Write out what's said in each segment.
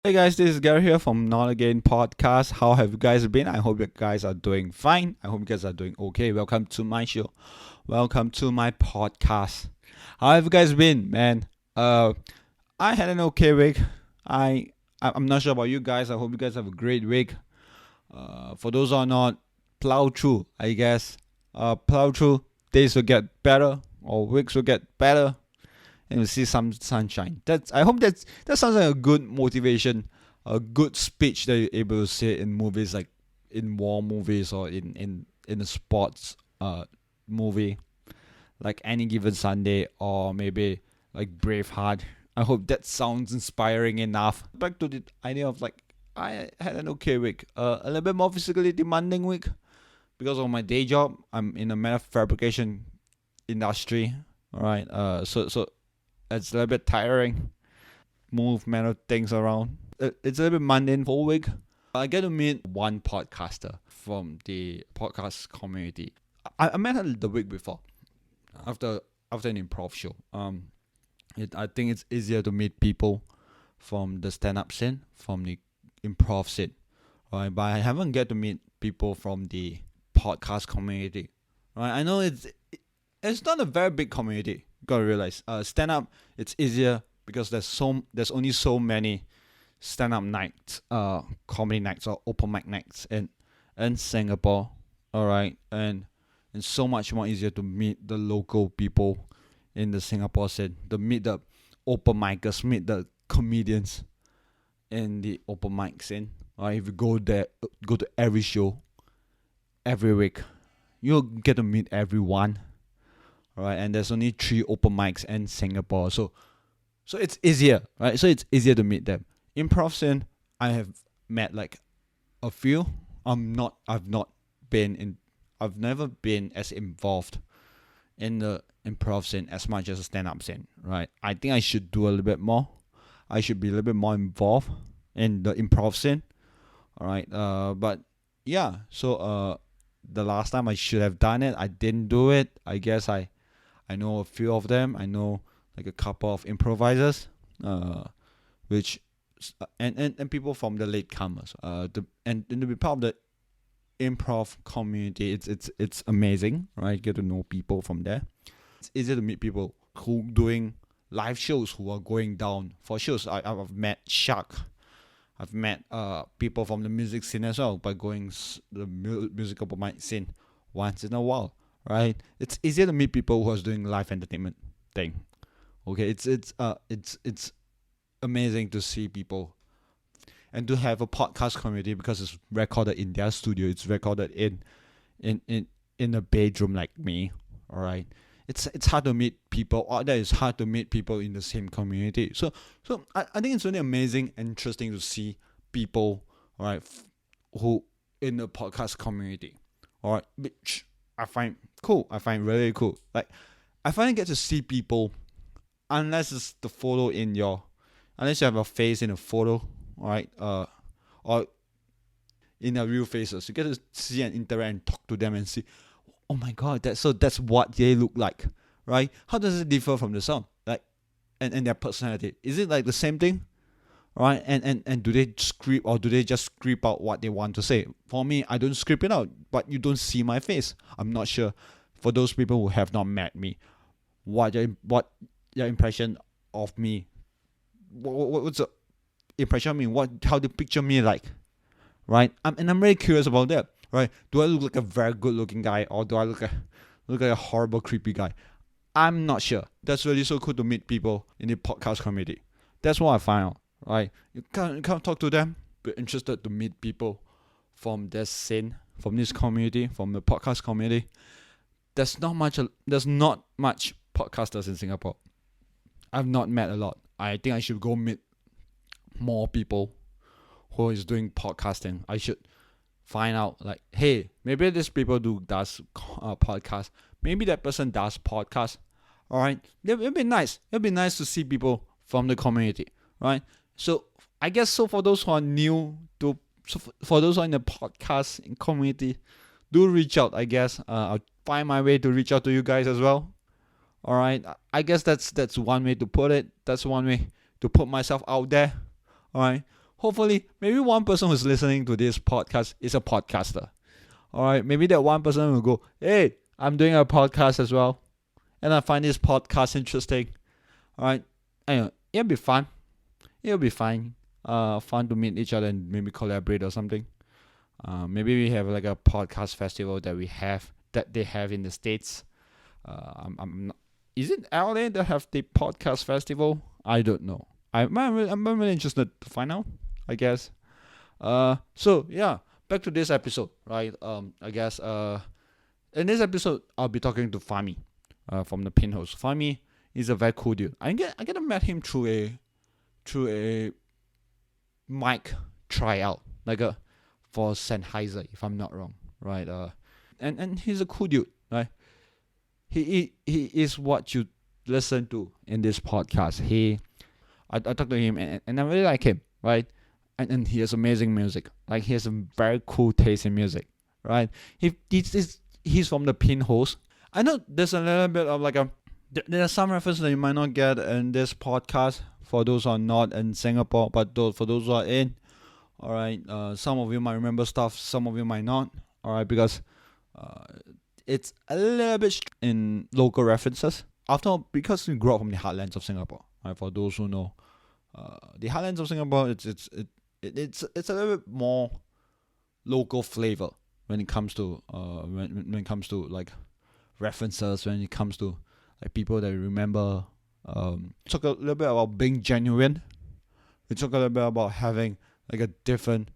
Hey guys, this is Gary here from Not Again Podcast. How have you guys been? I hope you guys are doing fine. I hope you guys are doing okay. Welcome to my show. Welcome to my podcast. How have you guys been, man? I had an okay week. I'm not sure about you guys. I hope you guys have a great week. For those who are not, plow through. I guess. Plow through. Days will get better, or weeks will get better, and we'll see some sunshine. I hope that sounds like a good motivation, a good speech that you're able to say in movies like in war movies or in a sports movie like Any Given Sunday or maybe like Braveheart. I hope that sounds inspiring enough. Back to the idea of like I had an okay week, a little bit more physically demanding week because of my day job. I'm in a metal fabrication industry. All right. So it's a little bit tiring. Move metal things around. It's a little bit mundane whole week. I get to meet one podcaster from the podcast community. I met her the week before, after an improv show. I think it's easier to meet people from the stand-up scene, from the improv scene, right? But I haven't get to meet people from the podcast community, right? I know it's not a very big community. You gotta realize, stand-up it's easier because there's only so many stand-up nights, comedy nights or open mic nights in Singapore, all right, and so much more easier to meet the local people in the Singapore scene, to meet the open micers, meet the comedians in the open mic scene. Right, if you go there, go to every show every week, you'll get to meet everyone. All right, and there's only 3 open mics in Singapore, so it's easier, right? So it's easier to meet them. Improv scene, I have met like a few. I've not been in. I've never been as involved in the improv scene as much as a stand-up scene, right? I think I should do a little bit more. I should be a little bit more involved in the improv scene, all right. But yeah. So the last time I should have done it, I didn't do it. I guess I know a few of them. I know like a couple of improvisers, which and people from the latecomers. And to be part of the improv community, it's amazing, right? Get to know people from there. It's easy to meet people who doing live shows, who are going down for shows. I've met Shark. I've met people from the music scene as well by going the musical mic scene once in a while, right? It's easier to meet people who are doing live entertainment thing. Okay, it's amazing to see people and to have a podcast community because it's recorded in their studio. It's recorded in in a bedroom like me. All right, it's hard to meet people out there. It's hard to meet people in the same community. So I think it's really amazing and interesting to see people, all right, who in the podcast community, all right, which I find cool. I find really cool. Like I finally get to see people, unless it's the photo in your, unless you have a face in a photo, all right, or in their real faces, you get to see and interact and talk to them and see, oh my god, that's what they look like, right? How does it differ from the song, like, and their personality? Is it like the same thing, right? And do they script or do they just script out what they want to say? For me, I don't script it out, but you don't see my face. I'm not sure. For those people who have not met me, what your impression of me? What's the impression of me? How they picture me like, right? I'm really curious about that, right? Do I look like a very good looking guy or do I look like a horrible creepy guy? I'm not sure. That's really so cool to meet people in the podcast community. That's what I find out, right? You can't talk to them, but interested to meet people from this scene, from this community, from the podcast community. There's not much podcasters in Singapore. I've not met a lot. I think I should go meet more people who is doing podcasting. I should find out like, hey, maybe these people does podcast. Maybe that person does podcast. All right, it'll be nice. It'll be nice to see people from the community, right? So I guess so for those who are new to, for those who are in the podcast community, do reach out. I guess I'll find my way to reach out to you guys as well. All right, I guess that's one way to put it. That's one way to put myself out there. All right, hopefully, maybe one person who's listening to this podcast is a podcaster. All right, maybe that one person will go, hey, I'm doing a podcast as well, and I find this podcast interesting. All right, anyway, it'll be fun. It'll be fine. Fun to meet each other and maybe collaborate or something. Maybe we have like a podcast festival that they have in the States. I'm not, is it LA that have the podcast festival? I don't know. I'm really interested to find out, I guess. So yeah, back to this episode, right? I guess in this episode I'll be talking to Famie, from the Pinholes. Famie is a very cool dude. I get to met him through a mic tryout, like a for Sennheiser, if I'm not wrong, right? And he's a cool dude, right? He is what you listen to in this podcast. I talked to him and I really like him, right? And he has amazing music. Like he has a very cool taste in music, right? He's from the Pinholes. I know there's a little bit of like there are some references that you might not get in this podcast for those who are not in Singapore, but for those who are in, all right. Some of you might remember stuff, some of you might not, all right, because it's a little bit in local references. Because we grew up from the heartlands of Singapore, right? For those who know, the heartlands of Singapore, it's a little bit more local flavor when it comes to when it comes to like references, when it comes to like people that you remember. Talk a little bit about being genuine. We talk a little bit about having like a different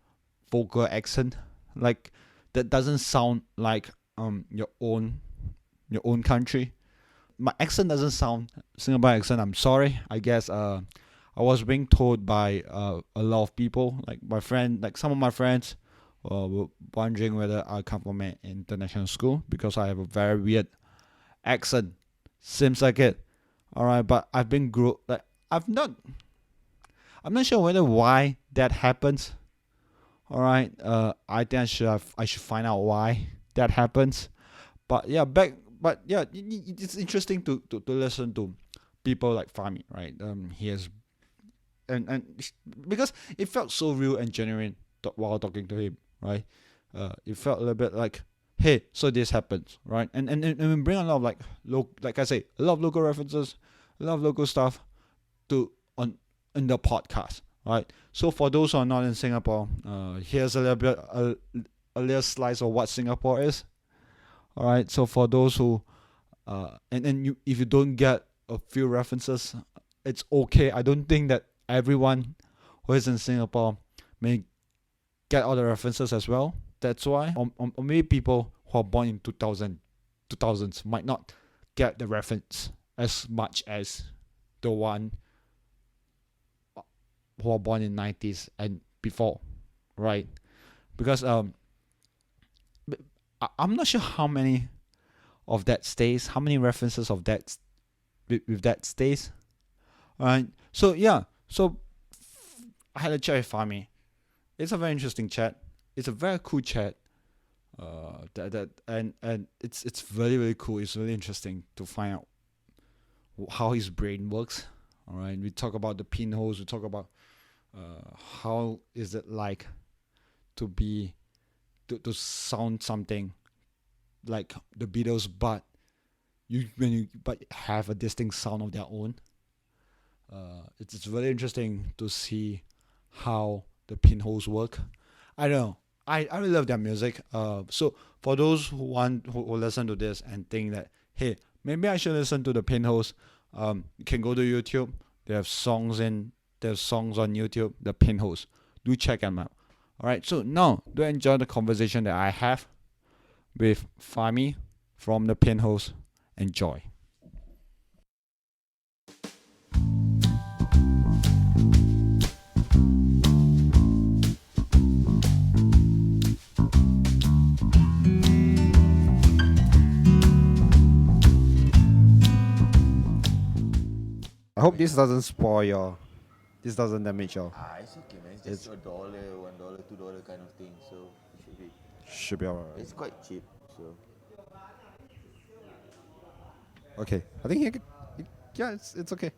vocal accent, like that doesn't sound like your own country. My accent doesn't sound Singapore accent. I'm sorry. I guess I was being told by a lot of people, like my friend, like some of my friends, were wondering whether I come from an international school because I have a very weird accent. Seems like it. All right, but I've been I'm not sure whether why that happens. All right, I think I should find out why that happens. But yeah, it's interesting to listen to people like Famie, right? He has and because it felt so real and genuine while talking to him, right? It felt a little bit like, hey, so this happens, right? And we bring a lot of like I say, a lot of local references, a lot of local stuff to on in the podcast, right? So for those who are not in Singapore, here's a little bit a little slice of what Singapore is. All right. So for those who if you don't get a few references, it's okay. I don't think that everyone who is in Singapore may get all the references as well. That's why, or maybe people who are born in 2000s might not get the reference as much as the one who are born in 90s and before, right? Because I'm not sure how many of that stays, how many references of that with that stays. Alright, so yeah, I had a chat with Famie. It's a very interesting chat. It's a very cool chat. And it's really really cool. It's really interesting to find out how his brain works. All right, we talk about the pinholes. We talk about how is it like to be to sound something like the Beatles, but but have a distinct sound of their own. It's really interesting to see how the pinholes work. I don't know. I really love their music. So for those who listen to this and think that, hey, maybe I should listen to the pinholes, you can go to YouTube. They have songs on YouTube. The pinholes. Do check them out. All right. So now do enjoy the conversation that I have with Famie from the Pinholes. Enjoy. I hope this doesn't spoil your. This doesn't damage your. It's okay, man. It's just $1, $1, $2 kind of thing, so it Should be alright. it's quite cheap. So Okay, I think yeah, it's okay.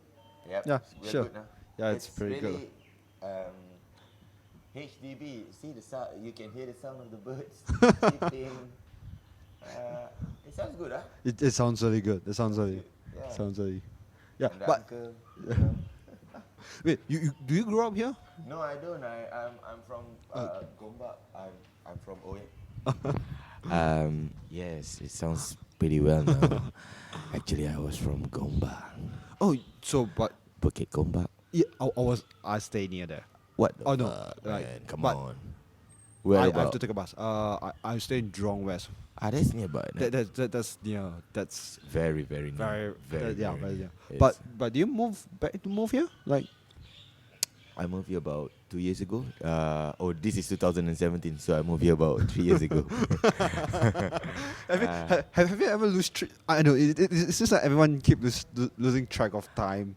yep, Yeah, we're sure. good now. Yeah, it's pretty good. really, HDB. See the sound. You can hear the sound of the birds chirping. It sounds good, huh? It sounds really good. It sounds really, Yeah. sounds really. Yeah, And the but uncle, you know. wait, you do you grow up here? No, I don't. I'm from Gombak. I'm from Oye. Yes, it sounds pretty well now. Actually, I was from Gombak. Oh, so but Bukit Gombak. yeah, I stay near there. What the Oh no, fuck, like, man? Come but on. Where I have about? to take a bus. I stay in Jurong West. That's nearby. No? That's near. That's Very, very near. very, very, yeah, very very near. yeah. It's- But do you move here? Like, I moved here about 2 years ago. This is 2017, so I moved here about 3 years ago. have you ever lose? I know it's just like everyone keep losing track of time.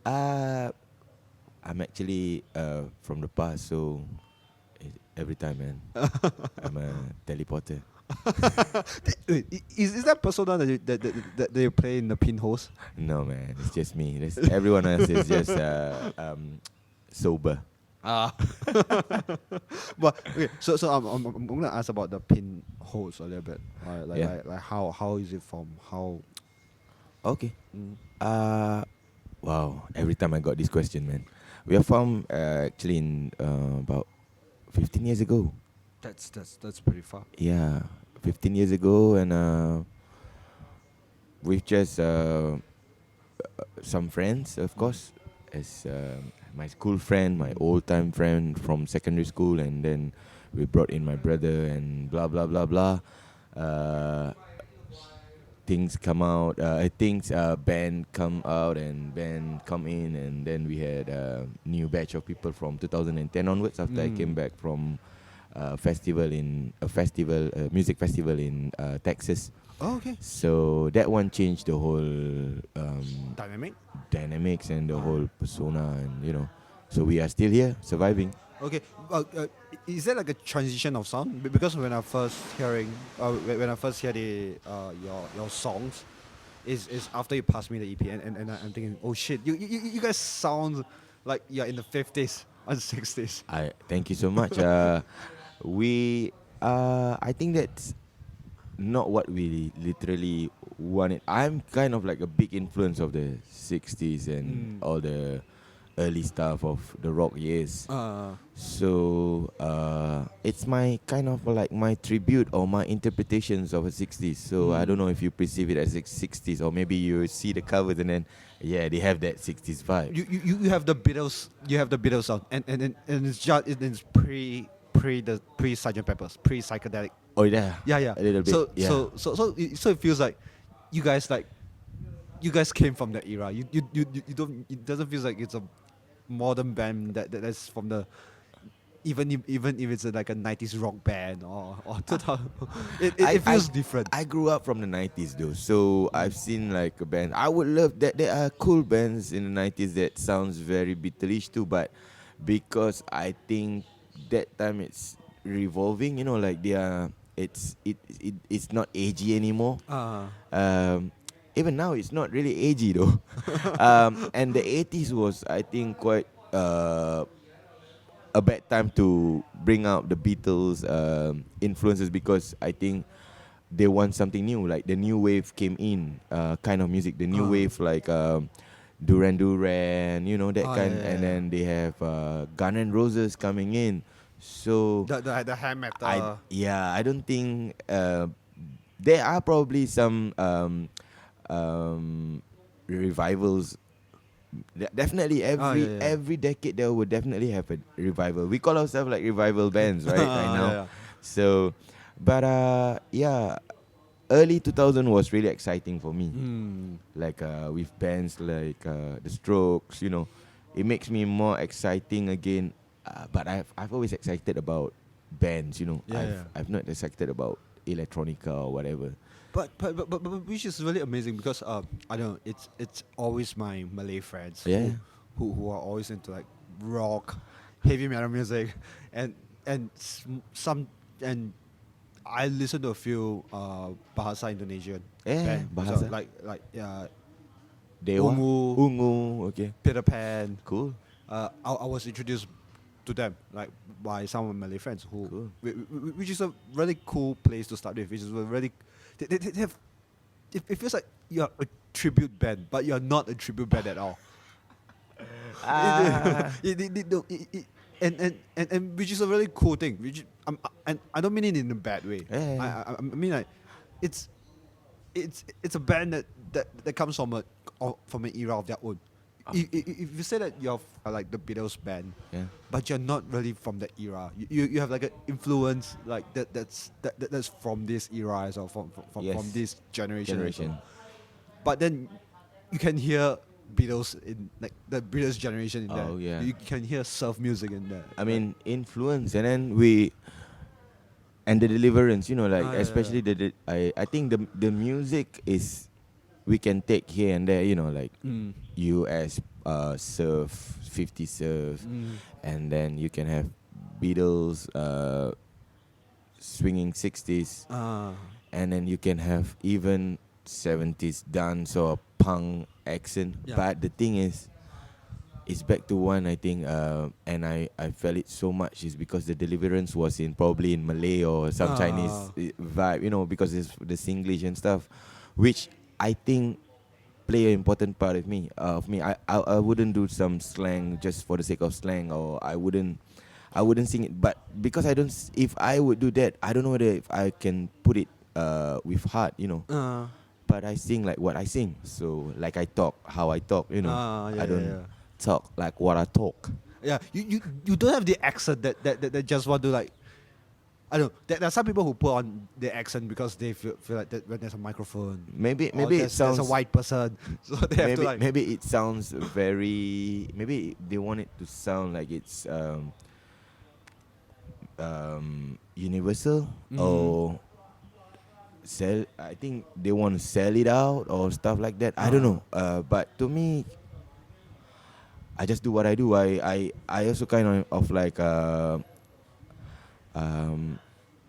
I'm actually from the past, so every time, man, I'm a teleporter. Wait, is that persona that you play in the Pinholes? No, man, it's just me. Everyone else is just sober. Ah. But okay, so I'm gonna ask about the Pinholes a little bit. Like how is it from how? Okay. Mm. Wow. Every time I got this question, man. We are from actually in about 15 years ago. That's pretty far. Yeah, 15 years ago, and with just some friends, of course, as my school friend, my old-time friend from secondary school, and then we brought in my brother, and blah blah blah blah. Things come out. Band come out and band come in, and then we had a new batch of people from 2010 onwards. After I came back from music festival in Texas. Oh, okay. So that one changed the whole Dynamic. dynamics and the whole persona, and so we are still here surviving. Okay. Is there like a transition of sound? Because when I first hear the your songs, is after you pass me the EP, and I'm thinking, oh shit, you guys sound like you're in the 50s and 60s. I thank you so much. I think that's not what we literally wanted. I'm kind of like a big influence of the 60s and all the early stuff of the rock years. So it's my kind of like my tribute or my interpretations of the 60s. So I don't know if you perceive it as 60s, or maybe you see the covers and then they have that 60s vibe. You have the Beatles. You have the Beatles sound, and it's pre Sgt. Pepper's, pre psychedelic. Oh yeah. Yeah. A little bit. So it feels like you guys came from that era. You don't. It doesn't feel like it's a modern band that's from the even if it's like a 90s rock band or 2000. It feels different. I grew up from the 90s though, so I've seen like a band. I would love that. There are cool bands in the 90s that sounds very Beatles too, but because I think that time it's revolving, like it's not agey anymore. Even now it's not really agey though. And the 80s was, I think, quite a bad time to bring out the Beatles influences, because I think they want something new. Like the new wave came in, kind of music. The new wave, like Duran Duran, that kind. Yeah. And then they have Guns N' Roses coming in. So The hair metal. I don't think there are probably some revivals. Definitely every decade there will definitely have a revival. We call ourselves like revival bands right now. Yeah. So but early 2000 was really exciting for me. Like with bands like The Strokes, it makes me more exciting again. But I've always excited about bands, I've not excited about electronica or whatever. But which is really amazing, because I don't know, it's always my Malay friends who are always into like rock, heavy metal music, and I listen to a few Bahasa Indonesian band, Bahasa. so like Dewa, Ungu, Ungu, okay, Peter Pan. cool. I was introduced to them, like by some of my Malay friends, Cool. which is a really cool place to start with. Which is a really, they have, it feels like you're a tribute band, but you're not a tribute band at all. Ah. No, and which is a really cool thing. And I don't mean it in a bad way. Yeah. I mean like, it's it's a band that comes from an era of their own. If you say that you're like the Beatles band, Yeah. but you're not really from that era, you have like an influence like that's from this era as well, from Yes. from this generation. Generation. But then you can hear Beatles in like the Beatles generation in there. Oh, yeah. You can hear surf music in there. I mean, influence, and then and the deliverance, like Ah, yeah, especially I think the music is, we can take here and there, like Mm. US surf, 50 surf, Mm. and then you can have Beatles swinging 60s, Ah. and then you can have even 70s dance or punk accent. Yeah. But the thing is, it's back to one, I think, and I felt it so much is because the deliverance was probably in Malay or some Chinese vibe, because it's the Singlish and stuff, which I think play an important part of me. I wouldn't do some slang just for the sake of slang, or I wouldn't sing it. But because if I would do that, I don't know whether if I can put it with heart. But I sing like what I sing. So like I talk how I talk. I don't talk like what I talk. Yeah, you don't have the accent that just want to like. I don't know. There are some people who put on the accent because they feel like that when there's a microphone. Maybe or it sounds there's a white person, so they have to like. maybe it sounds very. Maybe they want it to sound like it's universal or sell. I think they want to sell it out or stuff like that. I don't know. But to me, I just do what I do. I also kind of like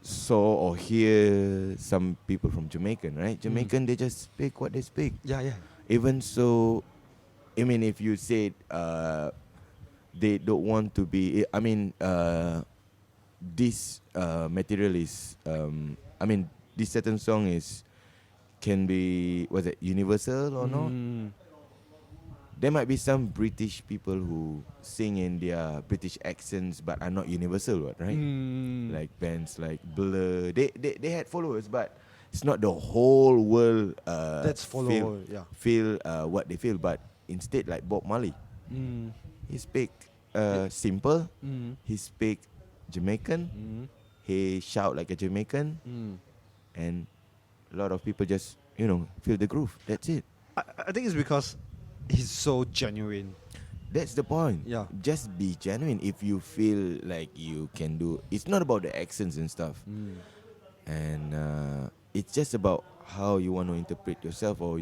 saw or hear some people from Jamaican, right? Jamaican, they just speak what they speak. Yeah. Even so, I mean, if you said they don't want to be, I mean, this material is, I mean, this certain song can be, was it universal or not? There might be some British people who sing in their British accents but are not universal, right? Like bands like Blur. They had followers, but it's not the whole world That's follow. feel what they feel. But instead, like Bob Marley, he speak simple. He speak Jamaican. He shout like a Jamaican, and a lot of people just feel the groove. That's it. I think it's because he's so genuine. That's the point. Yeah. Just be genuine. If you feel like you can do, it's not about the accents and stuff. And it's just about how you want to interpret yourself, or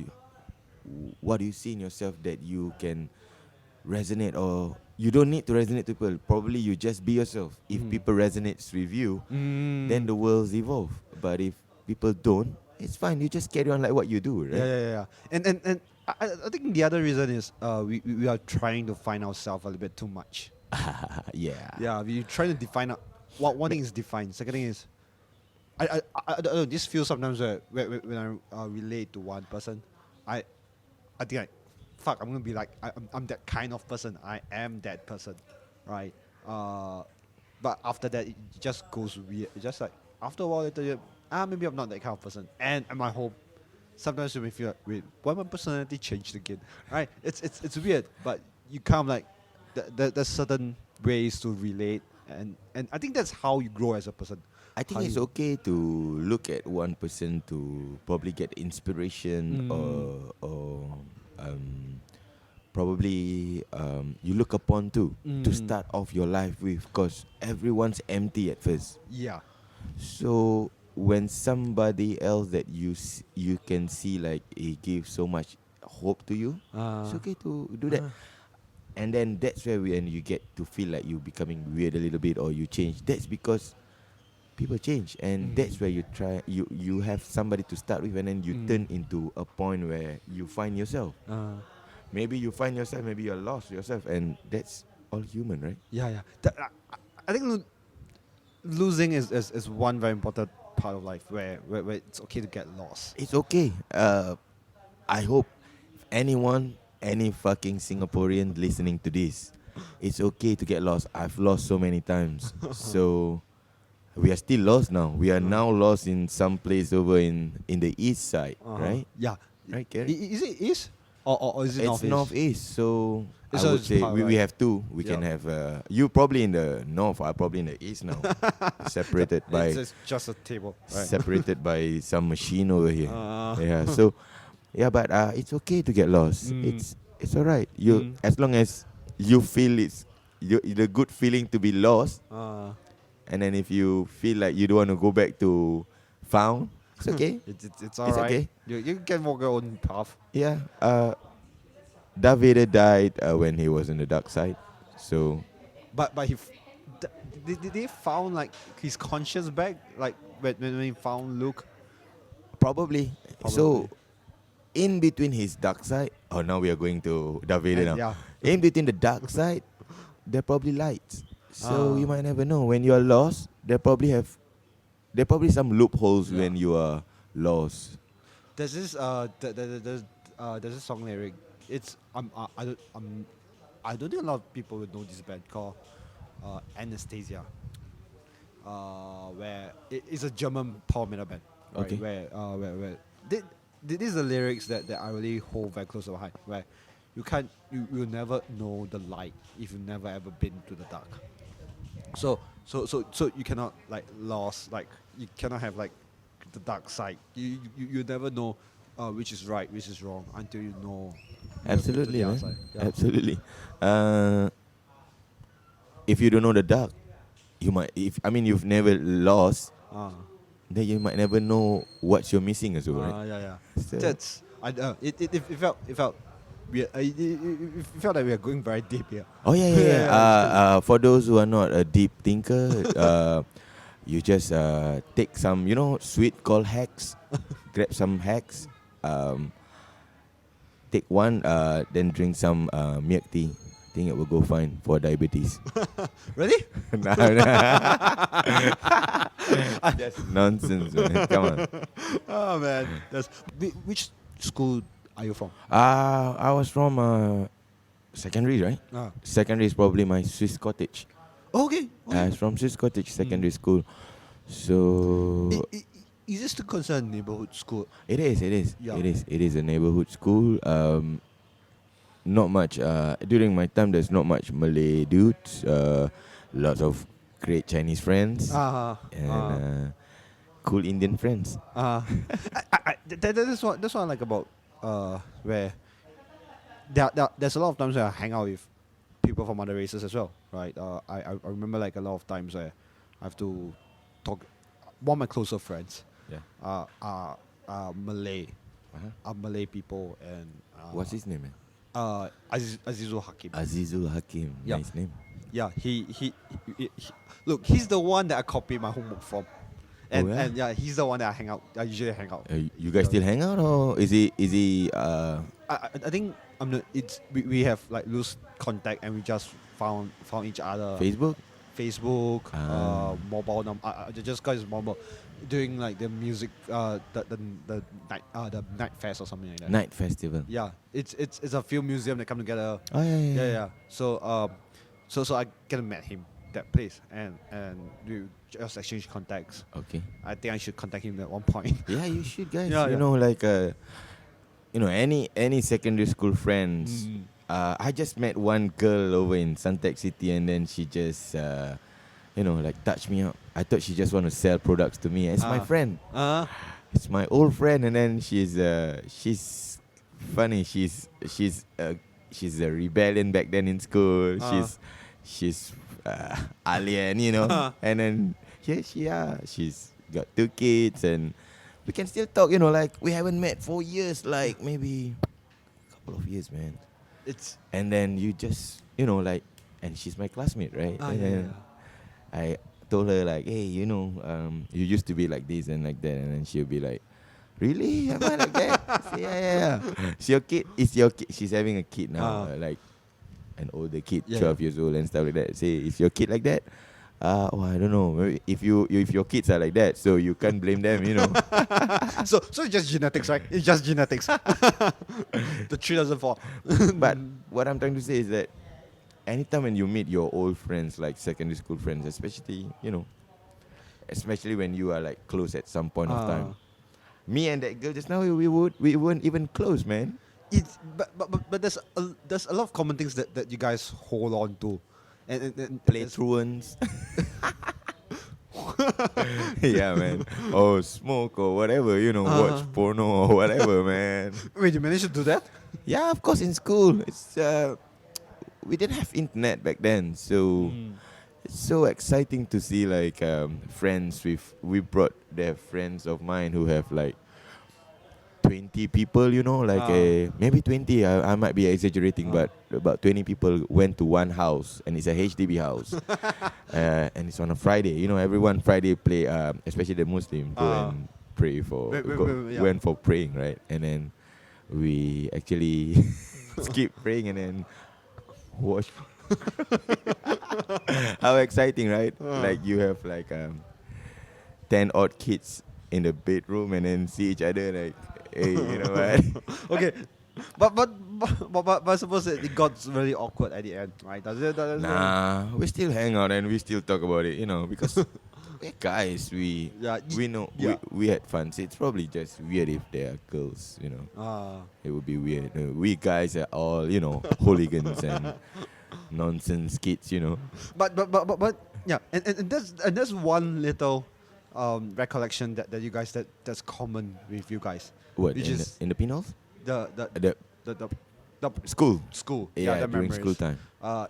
what do you see in yourself that you can resonate, or you don't need to resonate to people. Probably you just be yourself. If people resonates with you, then the world's evolve. But if people don't, it's fine. You just carry on like what you do, right? Yeah. And I think the other reason is we are trying to find ourselves a little bit too much. Yeah. Yeah, we're trying to define one thing is define. Second thing is I don't know, this feels sometimes when I relate to one person, I think like fuck, I'm gonna be like I'm that kind of person. I am that person, right? But after that it just goes weird. It's just like after a while later, maybe I'm not that kind of person. And my whole sometimes you may feel like, wait, why my personality changed again? Right? It's weird, but you kind of like there's certain ways to relate, and I think that's how you grow as a person. I think How it's you- okay to look at one person to probably get inspiration, or probably you look upon to start off your life with, because everyone's empty at first. Yeah. So when somebody else that you can see like he gives so much hope to you, it's okay to do that. And then that's where when you get to feel like you becoming weird a little bit, or you change. That's because people change, and that's where you have somebody to start with, and then you turn into a point where you find yourself. Maybe you find yourself, maybe you're lost yourself, and that's all human, right? Yeah. I think losing is one very important part of life where it's okay to get lost. It's okay. I hope anyone, any fucking Singaporean listening to this, it's okay to get lost. I've lost so many times. So we are still lost now. We are now lost in some place over in the east side, right? Yeah. Right, Gary? Is it east or is it It's northeast, so I So would it's say part, we right? have two. We can Yeah. have you probably in the north, I probably in the east now, separated by it's just a table, right? separated by some machine over here. Uh, Yeah, so yeah, but it's okay to get lost. Mm. It's alright. You Mm. as long as you feel the good feeling to be lost, and then if you feel like you don't want to go back to found, it's okay. it's It's alright. okay. You can walk your own path. Yeah. Darth Vader died when he was in the dark side. So But did they found like his conscience back like when he found Luke? probably. So in between his dark side, oh now we are going to Darth Vader now. Yeah. In between the dark side, there are probably lights. So you Ah. might never know. When you are lost, there probably some loopholes Yeah. when you are lost. There's this there's this song lyric. It's I don't think a lot of people would know this band called Anastasia. Where it's a German power metal band. Right? Okay. Where these are the lyrics that I really hold very close to my heart. Where you'll never know the light if you've never ever been to the dark. So you cannot like lost, like you cannot have like the dark side. You never know which is right, which is wrong until you know. Absolutely, the man. other side. Yeah. Absolutely. If you don't know the dark, you might. If I mean you've never lost, then you might never know what you're missing as well, right? Yeah. So- That's it felt weird. It felt like we are going very deep here. Oh yeah. Yeah, For those who are not a deep thinker, you just take some, sweet called hacks. Grab some hacks. Take one, then drink some milk tea. Think it will go fine for diabetes. Really? Nah. That's nonsense, man. Come on. Oh man, that's which school are you from? I was from secondary, right? Secondary is probably my Swiss cottage. Okay. It's from Swiss cottage secondary school. So Is this still considered a neighborhood school? it is. Yeah. It is a neighborhood school. Not much. During my time, there's not much Malay dudes. Lots of great Chinese friends and cool Indian friends. That's what I like about where there's a lot of times where I hang out with people from other races as well, right? I remember like a lot of times where I have to talk. One of my closer friends are Malay, are Malay people, and What's his name, man? Azizul Hakim. Azizul Hakim. Yeah. Nice name. Yeah, he look, he's the one that I copy my homework from. And, Oh, yeah? and yeah, he's the one that I usually hang out. You guys still hang out, or is he? I think we have like loose contact, and we just found each other Facebook? mobile number. Just got his mobile doing like the music the night fest or something like that. Night festival. Yeah, it's a few museum that come together. Oh yeah. Yeah. So I kind of met him that place, and we just exchange contacts. Okay. I think I should contact him at one point. Yeah, you should, guys. Yeah, you yeah. know, like any secondary school friends. I just met one girl over in Suntec City, and then she just like touched me up. I thought she just want to sell products to me. It's my friend. It's my old friend, and then she's funny. She's a rebellion back then in school. She's alien, and then she's got 2 kids, and we can still talk. Like we haven't met for years, like maybe a couple of years, man. And then you just and she's my classmate, right? And then I told her like, hey, you used to be like this and like that, and then she'll be like, really? Am I like that? I say, yeah. It's your kid. She's having a kid now. an older kid, Yeah, 12 years old and stuff like that. Say, is your kid like that? I don't know. Maybe if your kids are like that, so you can't blame them, you know. so it's just genetics, right? It's just genetics. The tree doesn't fall. But what I'm trying to say is that anytime when you meet your old friends, like secondary school friends, especially when you are like close at some point of time. Me and that girl just now, we weren't even close, man. It's but there's a lot of common things that you guys hold on to, and Play truants. Yeah, man. Or smoke or whatever, watch porno or whatever, man. Wait, you managed to do that? Yeah, of course, in school. It's we didn't have internet back then, so it's so exciting to see like friends we brought their friends of mine who have like 20 people, maybe 20. I might be exaggerating, but about 20 people went to one house, and it's a HDB house, and it's on a Friday. Everyone Friday play, especially the Muslim, go and pray for, went for praying, right? And then we actually skip praying and then watch. How exciting, right? Like you have like 10 odd kids in the bedroom and then see each other like, hey, you know what? Okay, but I suppose it got really awkward at the end, right? Does it? Nah, we still hang out and we still talk about it, because we're guys. We know we had fun. So it's probably just weird if there are girls, It would be weird. We guys are all, hooligans and nonsense kids, But yeah, and there's one little recollection that you guys that's common with you guys. What which is in the Pinholes? the School. Yeah, the during memories. school time.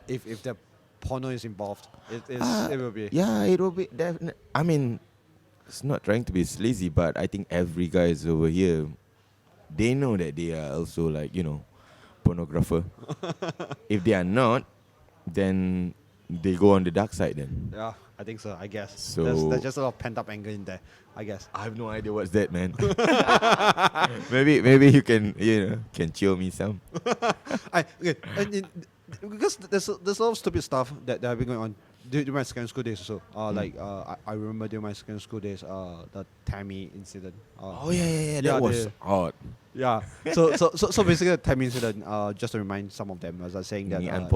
If the porno is involved, it will be. Yeah, it will be definitely. I mean, it's not trying to be sleazy, but I think every guys over here, they know that they are also like, pornographer. If they are not, then they go on the dark side then. Yeah, I think so. I guess. So there's just a lot of pent up anger in there, I guess. I have no idea what's that, man. maybe you can chill me some. Because there's a lot of stupid stuff that have been going on during my secondary school days also. I remember during my secondary school days, the Tammy incident. That was odd. Yeah. So basically the Tammy incident. Just to remind some of them, as I was saying that. Nanyang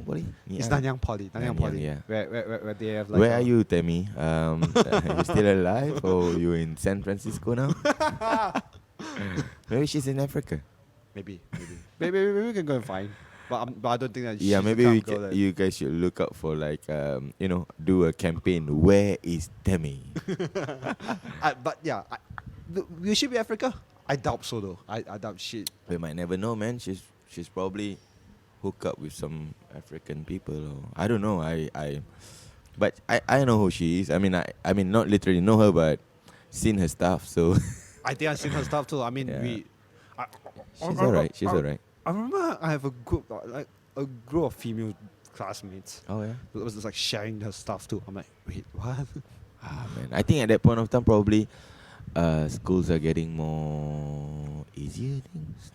Poly. It's Nanyang Poly. Nanyang Poly. Yeah. Where they have like. Where are you, Tammy? You still alive or you in San Francisco now? Maybe she's in Africa. Maybe we can go and find. But I don't think that. Yeah, maybe you guys should look out for like do a campaign. Where is Tammy? But yeah, will she be Africa? I doubt so though. I doubt she. We might never know, man. She's probably hooked up with some African people. Or, I don't know. But I know who she is. I mean not literally know her, but seen her stuff. So I think I've seen her stuff too. I mean yeah. She's alright. She's alright. I remember I have a group of female classmates. Oh yeah. It was just like sharing her stuff too. I'm like, wait, what? Man, I think at that point of time probably schools are getting more easier things.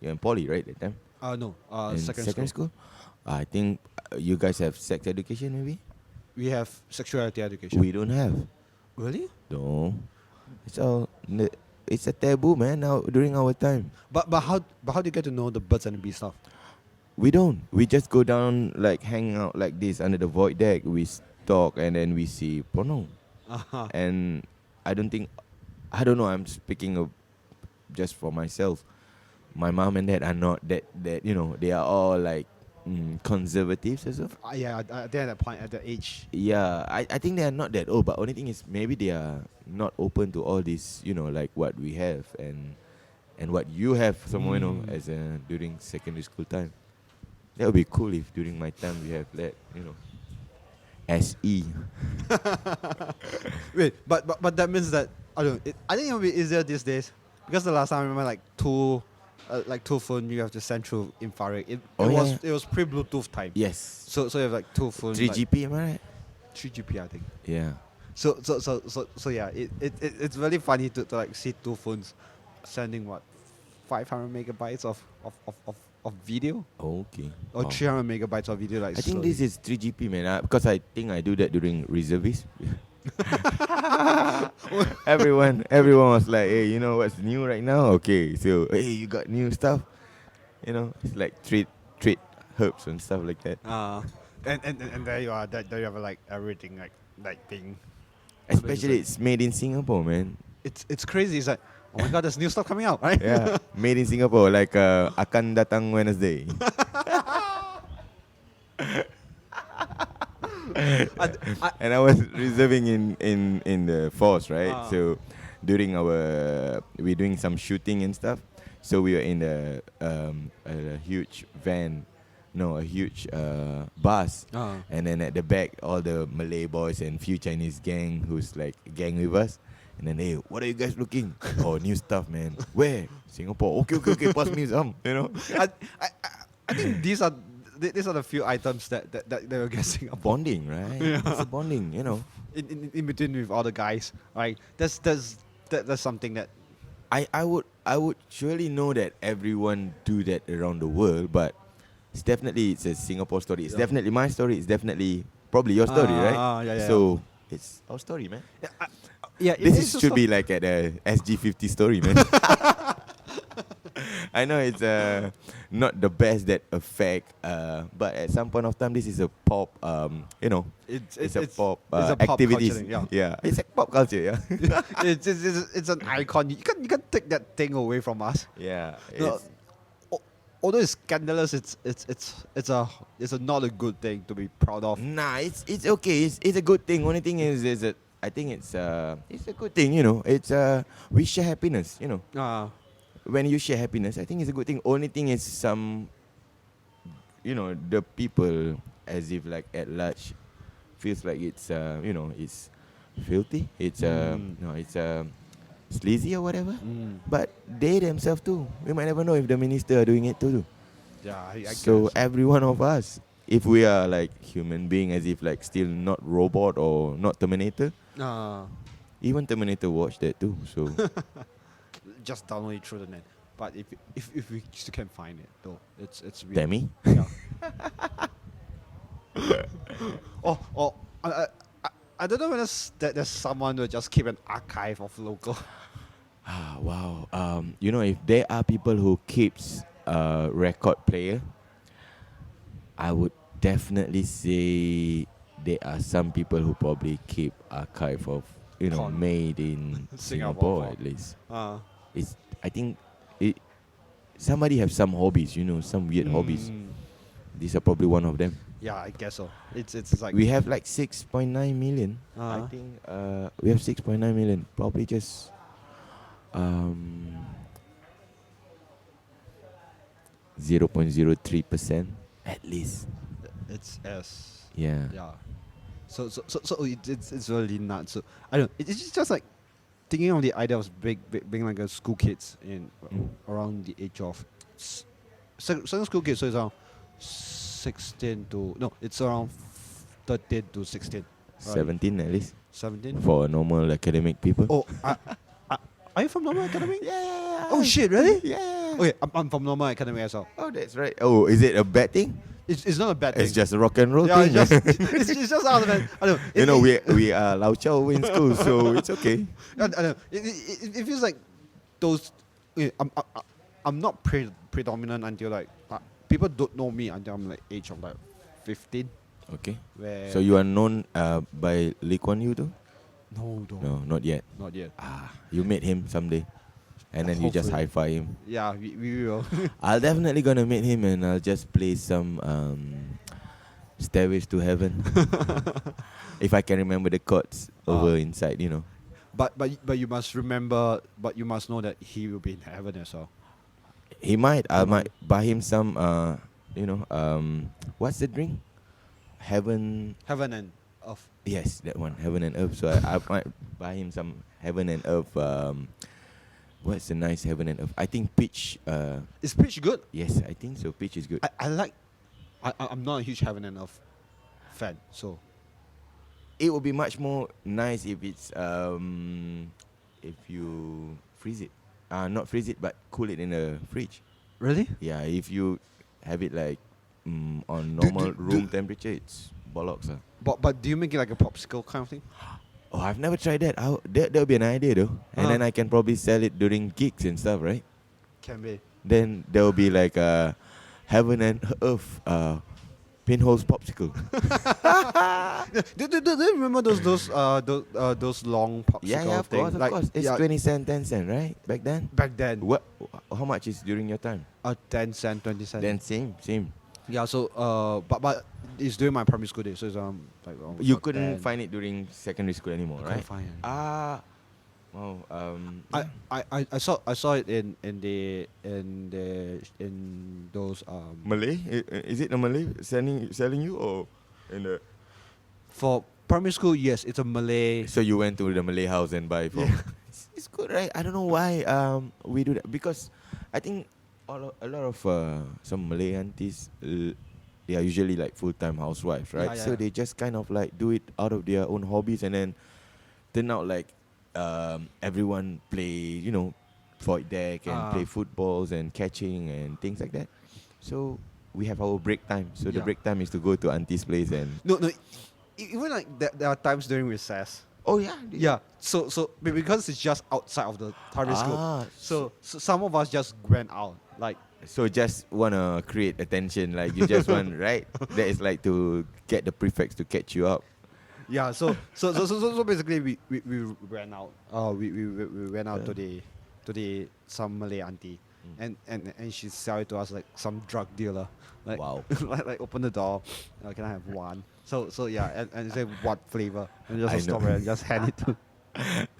You're in poly, right? That time. No. In secondary school. I think you guys have sex education, maybe. We have sexuality education. We don't have. Really? No. It's a taboo, man. Now during our time. But how do you get to know the birds and the bees stuff? We don't. We just go down, like hang out like this under the void deck. We talk and then we see porno. And I don't know. I'm speaking of just for myself. My mom and dad are not that they are all like conservatives as well. Yeah, they're at that point, at the age. Yeah, I think they are not that old, but only thing is maybe they are not open to all this, like what we have and what you have somewhere, as during secondary school time. That would be cool if during my time we have that, SE. Wait, but that means that I don't know. I think it would be easier these days because the last time I remember like two phone you have to send through infrared. It was pre-Bluetooth time. Yes. So you have like two phones. 3GP, am I right? 3GP, I think. Yeah. So yeah, it's really funny to like see two phones sending 500 megabytes of of video Okay. or Wow. 300 megabytes of video. Like I think slowly. this is 3GP, man. Because I think I do that during reservist. everyone was like, "Hey, you know what's new right now? Okay, so hey, you got new stuff? You know, it's like treat herbs and stuff like that. And there you are. There you have like everything like being. Especially it's made in Singapore, man. It's crazy. It's like, oh my god, there's new stuff coming out, right? Yeah, made in Singapore. Like akan datang Wednesday. And I was reserving in the force, right? So during we're doing some shooting and stuff. So we were in a huge van, no, a huge bus, and then at the back all the Malay boys and few Chinese gang who's like gang with us. And then, hey, what are you guys looking? Oh, new stuff, man. Where? Singapore. Okay. Pass me some. You know. I think these are the few items that they were guessing A about. bonding, right? Yeah. It's a bonding, you know. In between with all the guys, right? That's something that I would surely know that everyone do that around the world, but it's a Singapore story. It's definitely my story. It's definitely probably your story, right? Yeah. So it's our story, man. Yeah, This should be like at a SG50 story, man. I know it's not the best that affect, but at some point of time, this is a pop, you know, it's a pop activities. Culture thing, yeah. It's a pop culture, yeah. it's an icon. You can take that thing away from us. Yeah. No, although it's scandalous, it's a not a good thing to be proud of. Nah, it's okay. It's a good thing. Only thing is that I think it's a good thing. You know, it's we share happiness. You know, when you share happiness, I think it's a good thing. Only thing is some, you know, the people as if like at large feels like it's you know, it's filthy. It's no, it's sleazy or whatever. But they themselves too. We might never know if the minister are doing it too. Yeah, I So guess. every one of us, if we are like human being, as if like still not robot or not Terminator, even Terminator watched that too. So Just download it through the net. But if we still can find it though, it's weird. Tammy, Yeah. Oh, I don't know whether there's someone who just keep an archive of local. wow. You know, if there are people who keeps a record player, I would definitely say there are some people who probably keep archive of, you know, Porn. made in Singapore Singapore porn. at least. It's I think somebody have some hobbies, you know, some weird hobbies. These are probably one of them. Yeah, I guess so. It's like We have like 6.9 million. I think we have 6.9 million. Probably just 0.03% at least. it's S. Yeah. Yeah. So it's really nuts. So I don't. It's just like thinking of the idea of being like a school kids in around the age of certain school kids. So it's around 16 to no, it's around 13 to 16. Right? 17 at least 17 for normal academic people. Oh, are you from normal academy? Yeah. Oh shit, really? Yeah. Okay, I'm from normal academy as well. Oh, that's right. Oh, is it a bad thing? It's not a bad thing. It's just a rock and roll yeah, thing. it's just out of it. I don't know. You know, we are Lao Chow in school, so it's okay. I don't know. It feels like those. I'm not predominant until like people don't know me until I'm like age of like 15. Okay. Where So you are known by Lee Kuan Yew too? No, not yet. not yet. You meet him someday, and then you just Hopefully. hi-fi him. Yeah, we will. I'll definitely gonna meet him, and I'll just play some Stairways to Heaven. If I can remember the chords over inside, you know. But you must remember. But you must know that he will be in heaven as well. He might. I might buy him some. You know. What's the drink? Heaven. Heaven and earth. Yes, that one. Heaven and Earth. So I might buy him some Heaven and Earth. What's the nice Heaven and Earth? I think Peach. Is Peach good? Yes, I think so. Peach is good. I like. I'm not a huge Heaven and Earth fan, so It would be much more nice if it's if you freeze it. Not freeze it, but cool it in the fridge. Really? Yeah, if you have it like on Do- normal do- room do- temperature, it's bollocks. But do you make it like a popsicle kind of thing? Oh, I've never tried that. That would be an idea though. And then I can probably sell it during gigs and stuff, right? Can be. Then there will be like a heaven and earth Pinholes popsicle. Do you remember those long popsicle Yeah, of things? course. It's 20 cent, 10 cent, right? Back then. Back then. What? How much is during your time? 10 cent, 20 cent. Then same. Yeah, so but it's during my primary school days, so it's like You couldn't find it during secondary school anymore, I right? couldn't find it. I saw it in those Malay? Is it a Malay selling you or in the? for primary school. Yes, it's a Malay. So you went to the Malay house and buy for? Yeah. It's good, right? I don't know why we do that because I think a lot of some Malay aunties they are usually like full-time housewives, right? Yeah, so yeah. they just kind of like do it out of their own hobbies and then turn out like everyone play, void deck and play footballs and catching and things like that. So we have our break time. So the Yeah. break time is to go to auntie's place and No. Even like there are times during recess. oh yeah, Yeah. So because it's just outside of the primary school. Ah, So some of us just went out. Like so just wanna create attention, like you just want right. That is like to get the prefects to catch you up. yeah. So basically we ran out. We went out to the some Malay auntie. And she sell it to us like some drug dealer. Like, Wow. like open the door. Can I have one? So yeah, and say what flavor? And just I a know. strawberry and just hand it to.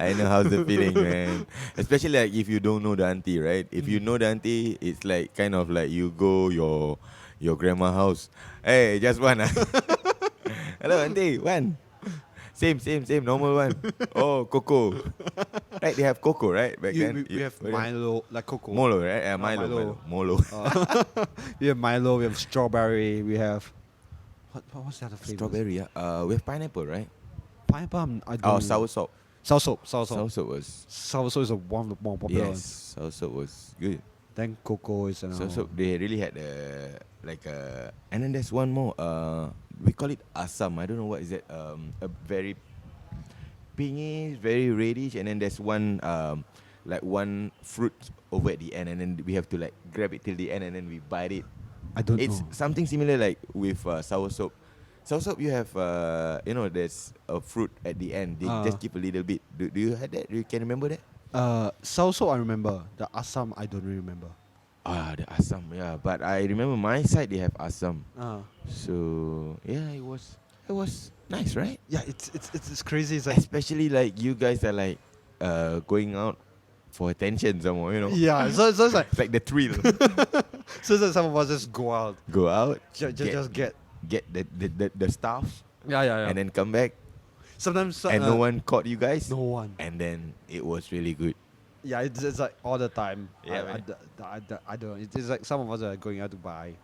I know how's the feeling, man. Especially like if you don't know the auntie, right? If you know the auntie, it's like kind of like you go your grandma house. Hey, just one. Hello, auntie, one. Same, normal one. Oh, cocoa. Right, they have cocoa, right? Back then. We have Milo, like cocoa. Molo, right? Milo. Molo. We have Milo. We have strawberry. We have what's the other flavor? Strawberry, yeah. We have pineapple, right? Pineapple. I don't. Oh, sour soap. Sour soap. Sour soap was. Sour soap is one of the more popular ones. Yes, sour soap was good. Then cocoa is So they really had and then there's one more. We call it asam. I don't know what is that. A very pinkish, very reddish, and then there's one like one fruit over at the end, and then we have to like grab it till the end, and then we bite it. I don't It's know. something similar like with sour soap. Sour soap, you have there's a fruit at the end. They just give a little bit. Do you have that? You can remember that? Sour soap I remember. The asam I don't really remember. The asam, yeah. But I remember my side they have asam. So yeah, it was nice, right? Yeah, it's crazy. It's like Especially like you guys are like going out for attention somewhere, yeah. So it's like It's like the thrill. so it's like some of us just go out, Go out, just get get the stuff, yeah. and then come back, Sometimes and no one caught you guys. no one. And then it was really good. Yeah, it's like all the time. Yeah, I don't know. It's like some of us are going out to buy,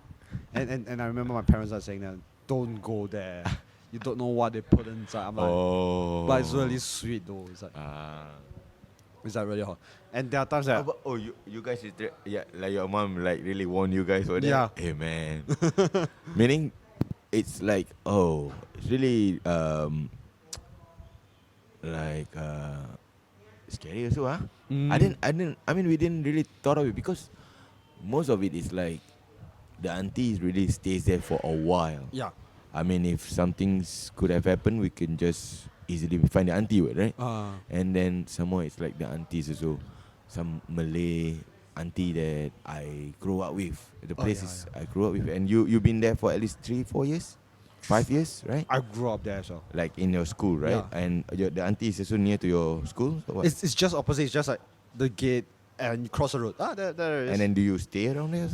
and I remember my parents are saying that don't go there. You don't know what they put inside. I'm like, but it's really sweet though. It's like really hot. And there are times that you guys like your mom like really warned you guys for that. Yeah. Hey man. Meaning it's like it's really like scary also, huh? I mean we didn't really thought of it because most of it is like the auntie really stays there for a while. yeah. I mean if something could have happened we can just easily find the auntie, right? And then some more it's like the aunties also. Some Malay auntie that I grew up with. The place I grew up with. And you've been there for at least 3-4 years? 5 years, right? I grew up there, so Like in your school, right? Yeah. And the auntie is also near to your school? Or what? it's just opposite. It's just like the gate and you cross the road. There it is. And then do you stay around there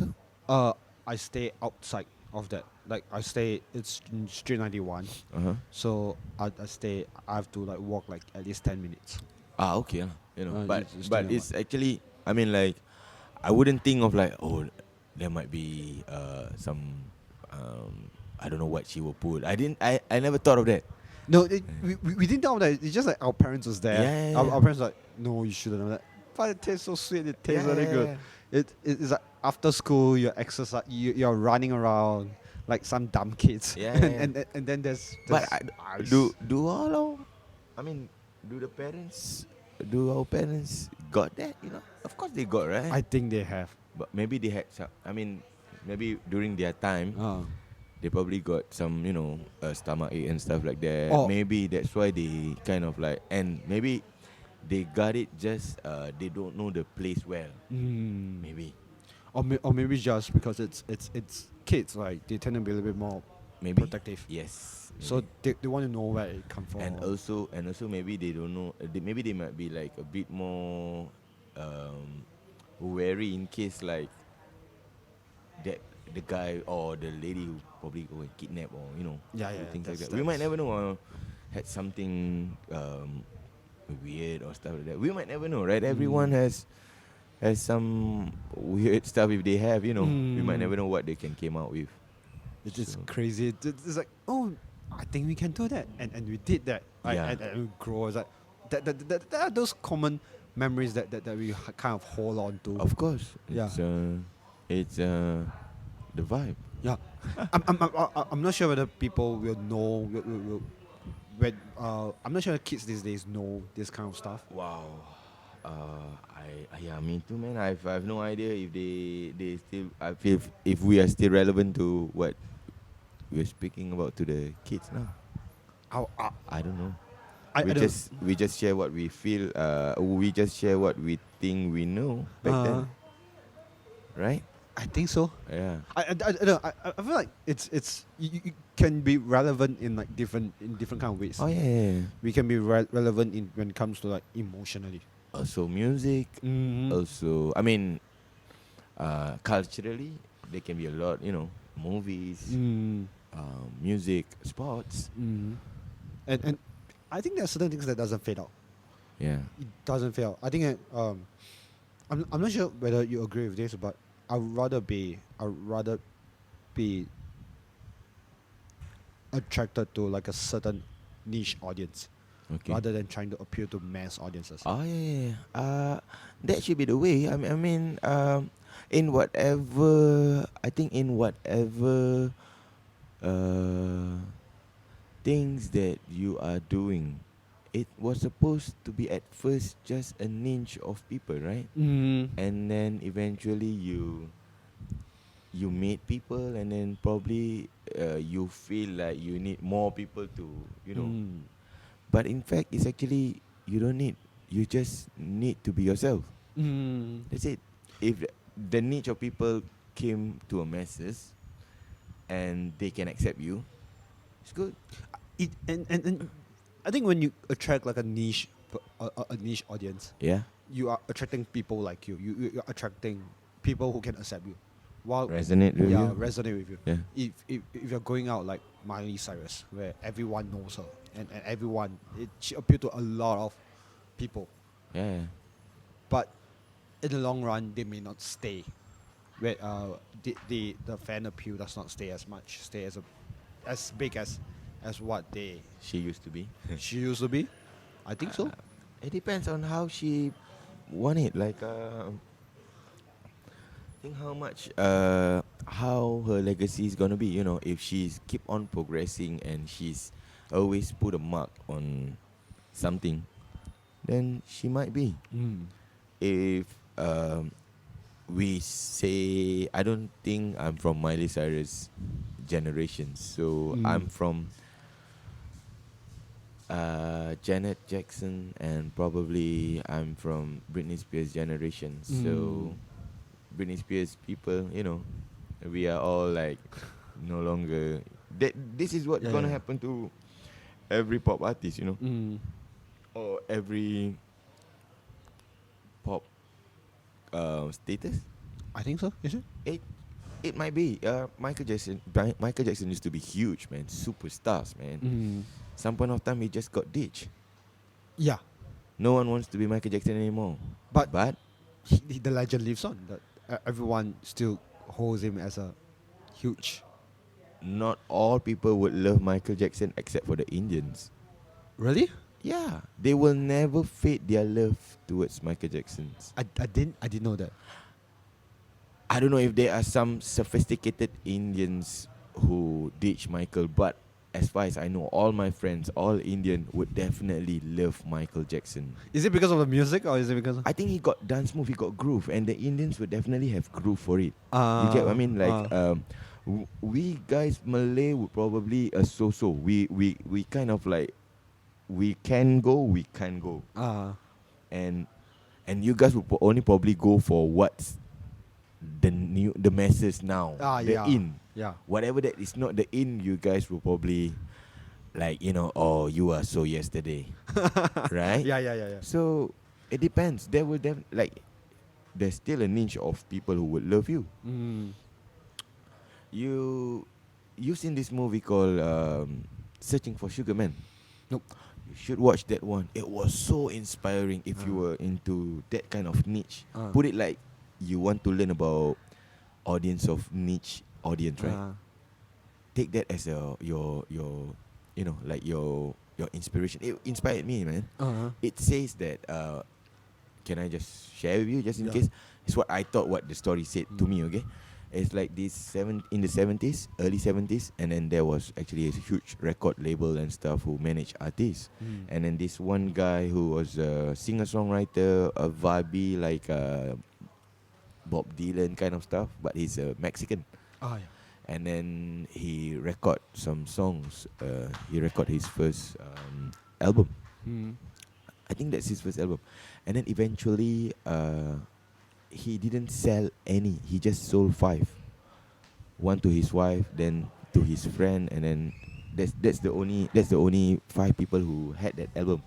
also? I stay outside of that. Like it's in Street 91. Uh-huh. So I have to like walk like at least 10 minutes. Okay. But it's but still it's actually, I mean like, I wouldn't think of like, there might be some, I don't know what she will put. I never thought of that. No, we didn't know that. It's just like our parents was there. Yeah. Our parents were like, no, you shouldn't have that. But it tastes so sweet. It tastes really good. It's like after school, you're exercise, you're running around like some dumb kids, Yeah, and, yeah. and then there's But ice. do all our, I mean, do the parents, do our parents got that? You know, of course they got, right? I think they have. But maybe they had some. I mean, maybe during their time, Uh, they probably got some, stomach ache and stuff like that. or Maybe that's why they kind of like, and maybe they got it just they don't know the place well. Maybe, or maybe just because it's kids, like they tend to be a little bit more maybe protective. yes. So Maybe. they want to know where it come from. And also maybe they don't know. Maybe they might be like a bit more wary in case like that the guy or the lady who probably go and kidnap or Yeah, do yeah, things like that's- that. We might that's- never know. Had something weird or stuff like that. We might never know, right? Everyone has some weird stuff if they have. We might never know what they can came out with. It's just So- crazy. It's like, oh, I think we can do that, and we did that. Right? Yeah. And we grow. It's like that are those common memories that we kind of hold on to. Of course, Yeah. it's the vibe. Yeah, I'm not sure whether people will know. I'm not sure the kids these days know this kind of stuff. Wow. Yeah, me too, man. I've no idea if they still. I feel if we are still relevant to what we're speaking about to the kids now. I don't know. I don't- We just share what we feel. We just share what we think we know back then, right? I think so. Yeah. I feel like it's you can be relevant in like different kind of ways. Oh yeah. We can be relevant in when it comes to like emotionally. Also music. Also, I mean, culturally, there can be a lot. Movies, music, sports. And I think there are certain things that doesn't fade out. Yeah. It doesn't fade out. I think I'm not sure whether you agree with this, but I'd rather be attracted to like a certain niche audience Okay. rather than trying to appeal to mass audiences. Oh yeah. That should be the way. I mean, in whatever things that you are doing, it was supposed to be at first just a niche of people, right? And then eventually you meet people, and then probably you feel like you need more people to, But in fact, it's actually you don't need. You just need to be yourself. That's it. If the niche of people came to a masses, and they can accept you, it's good. And I think when you attract like a niche audience, Yeah. you are attracting people like you. You're attracting people who can accept you. While Resonate with you. resonate with you. Yeah. If you're going out like Miley Cyrus, where everyone knows her and everyone, she appealed to a lot of people, Yeah. but in the long run they may not stay. Where the fan appeal does not stay as much, stay as big as what She used to be. she used to be. I think so. It depends on how she want it. Like, think how much, how her legacy is gonna be. If she's keep on progressing and she's always put a mark on something, then she might be. If we say, I don't think I'm from Miley Cyrus generation, so I'm from Janet Jackson, and probably I'm from Britney Spears generation. So Britney Spears people, we are all like no longer. This is what's gonna happen to every pop artist, or every pop status. I think so. Is it? It might be. Michael Jackson used to be huge, man. Superstars, man. Some point of time he just got ditched. Yeah, No one wants to be Michael Jackson anymore. but But the legend lives on. That everyone still holds him as a huge. not all people would love Michael Jackson except for the Indians. Really? Yeah, they will never fade their love towards Michael Jackson's. I didn't know that. I don't know if there are some sophisticated Indians who ditch Michael, but as far as I know, all my friends, all Indian, would definitely love Michael Jackson. Is it because of the music or is it because? I think he got dance move, he got groove, and the Indians would definitely have groove for it. You get what I Uh, mean? Like, we guys Malay would probably so. We kind of like we can go, we can go, and you guys would only probably go for what's the masses now, the yeah, in. yeah. Whatever that is not the in, you guys will probably like, oh, you are so yesterday, right? Yeah. So it depends. There will like there's still a niche of people who would love you. Mm. You've seen this movie called Searching for Sugar Man? Nope. You should watch that one. It was so inspiring if you were into that kind of niche. Put it like you want to learn about audience of niche audience, right? Take that as your like your inspiration. It inspired me, man. It says that can I just share with you just in case? It's what I thought what the story said to me, okay? It's like in the 70s, early 70s, and then there was actually a huge record label and stuff who managed artists. And then this one guy who was a singer-songwriter, a vibey like Bob Dylan kind of stuff, but he's a Mexican. Yeah. And then he record some songs. He record his first album. I think that's his first album. And then eventually, he didn't sell any. He just sold 5. One to his wife, then to his friend, and then that's the only 5 people who had that album.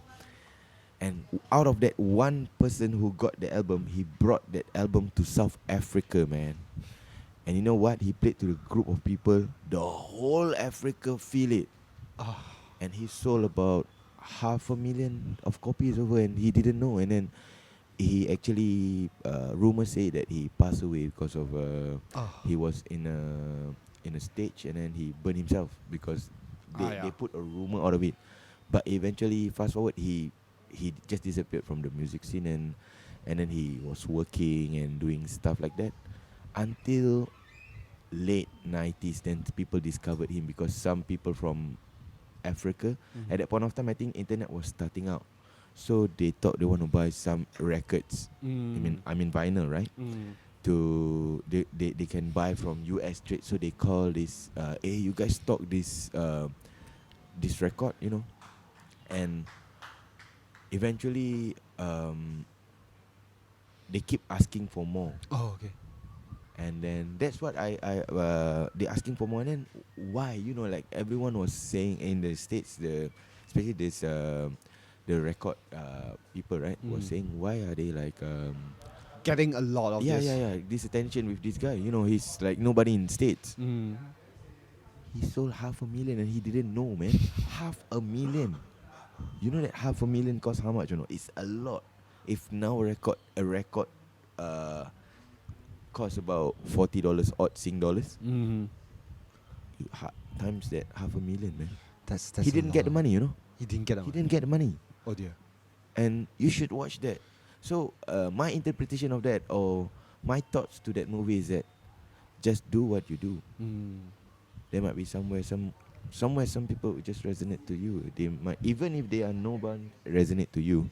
And out of that one person who got the album, he brought that album to South Africa, man. And you know what? He played to a group of people. The whole Africa feel it. And he sold about 500,000 of copies over, and he didn't know. And then he actually, rumors say that he passed away because of he was in a stage, and then he burned himself because they put a rumor out of it. But eventually, fast forward, he just disappeared from the music scene, and then he was working and doing stuff like that until late 90s. Then people discovered him because some people from Africa, at that point of time, I think internet was starting out, so they thought they want to buy some records. I mean vinyl, right? To they can buy from US straight, so they call this hey, you guys stock this this record, and eventually they keep asking for more. Okay. And then that's what they asking for more. And then why? Like everyone was saying in the States, especially this the record people, right, was saying, why are they like Getting a lot of this. this attention with this guy? He's like nobody in States. He sold 500,000 and he didn't know, man. 500,000. You know that 500,000 costs how much? It's a lot. If now a record costs about $40 odd Sing dollars. Times that 500,000, man. That's he didn't get the money, He didn't get the He didn't get the money. Oh dear. And you should watch that. So my interpretation of that, or my thoughts to that movie, is that just do what you do. There might be somewhere some people just resonate to you. They might, even if they are no one resonate to you,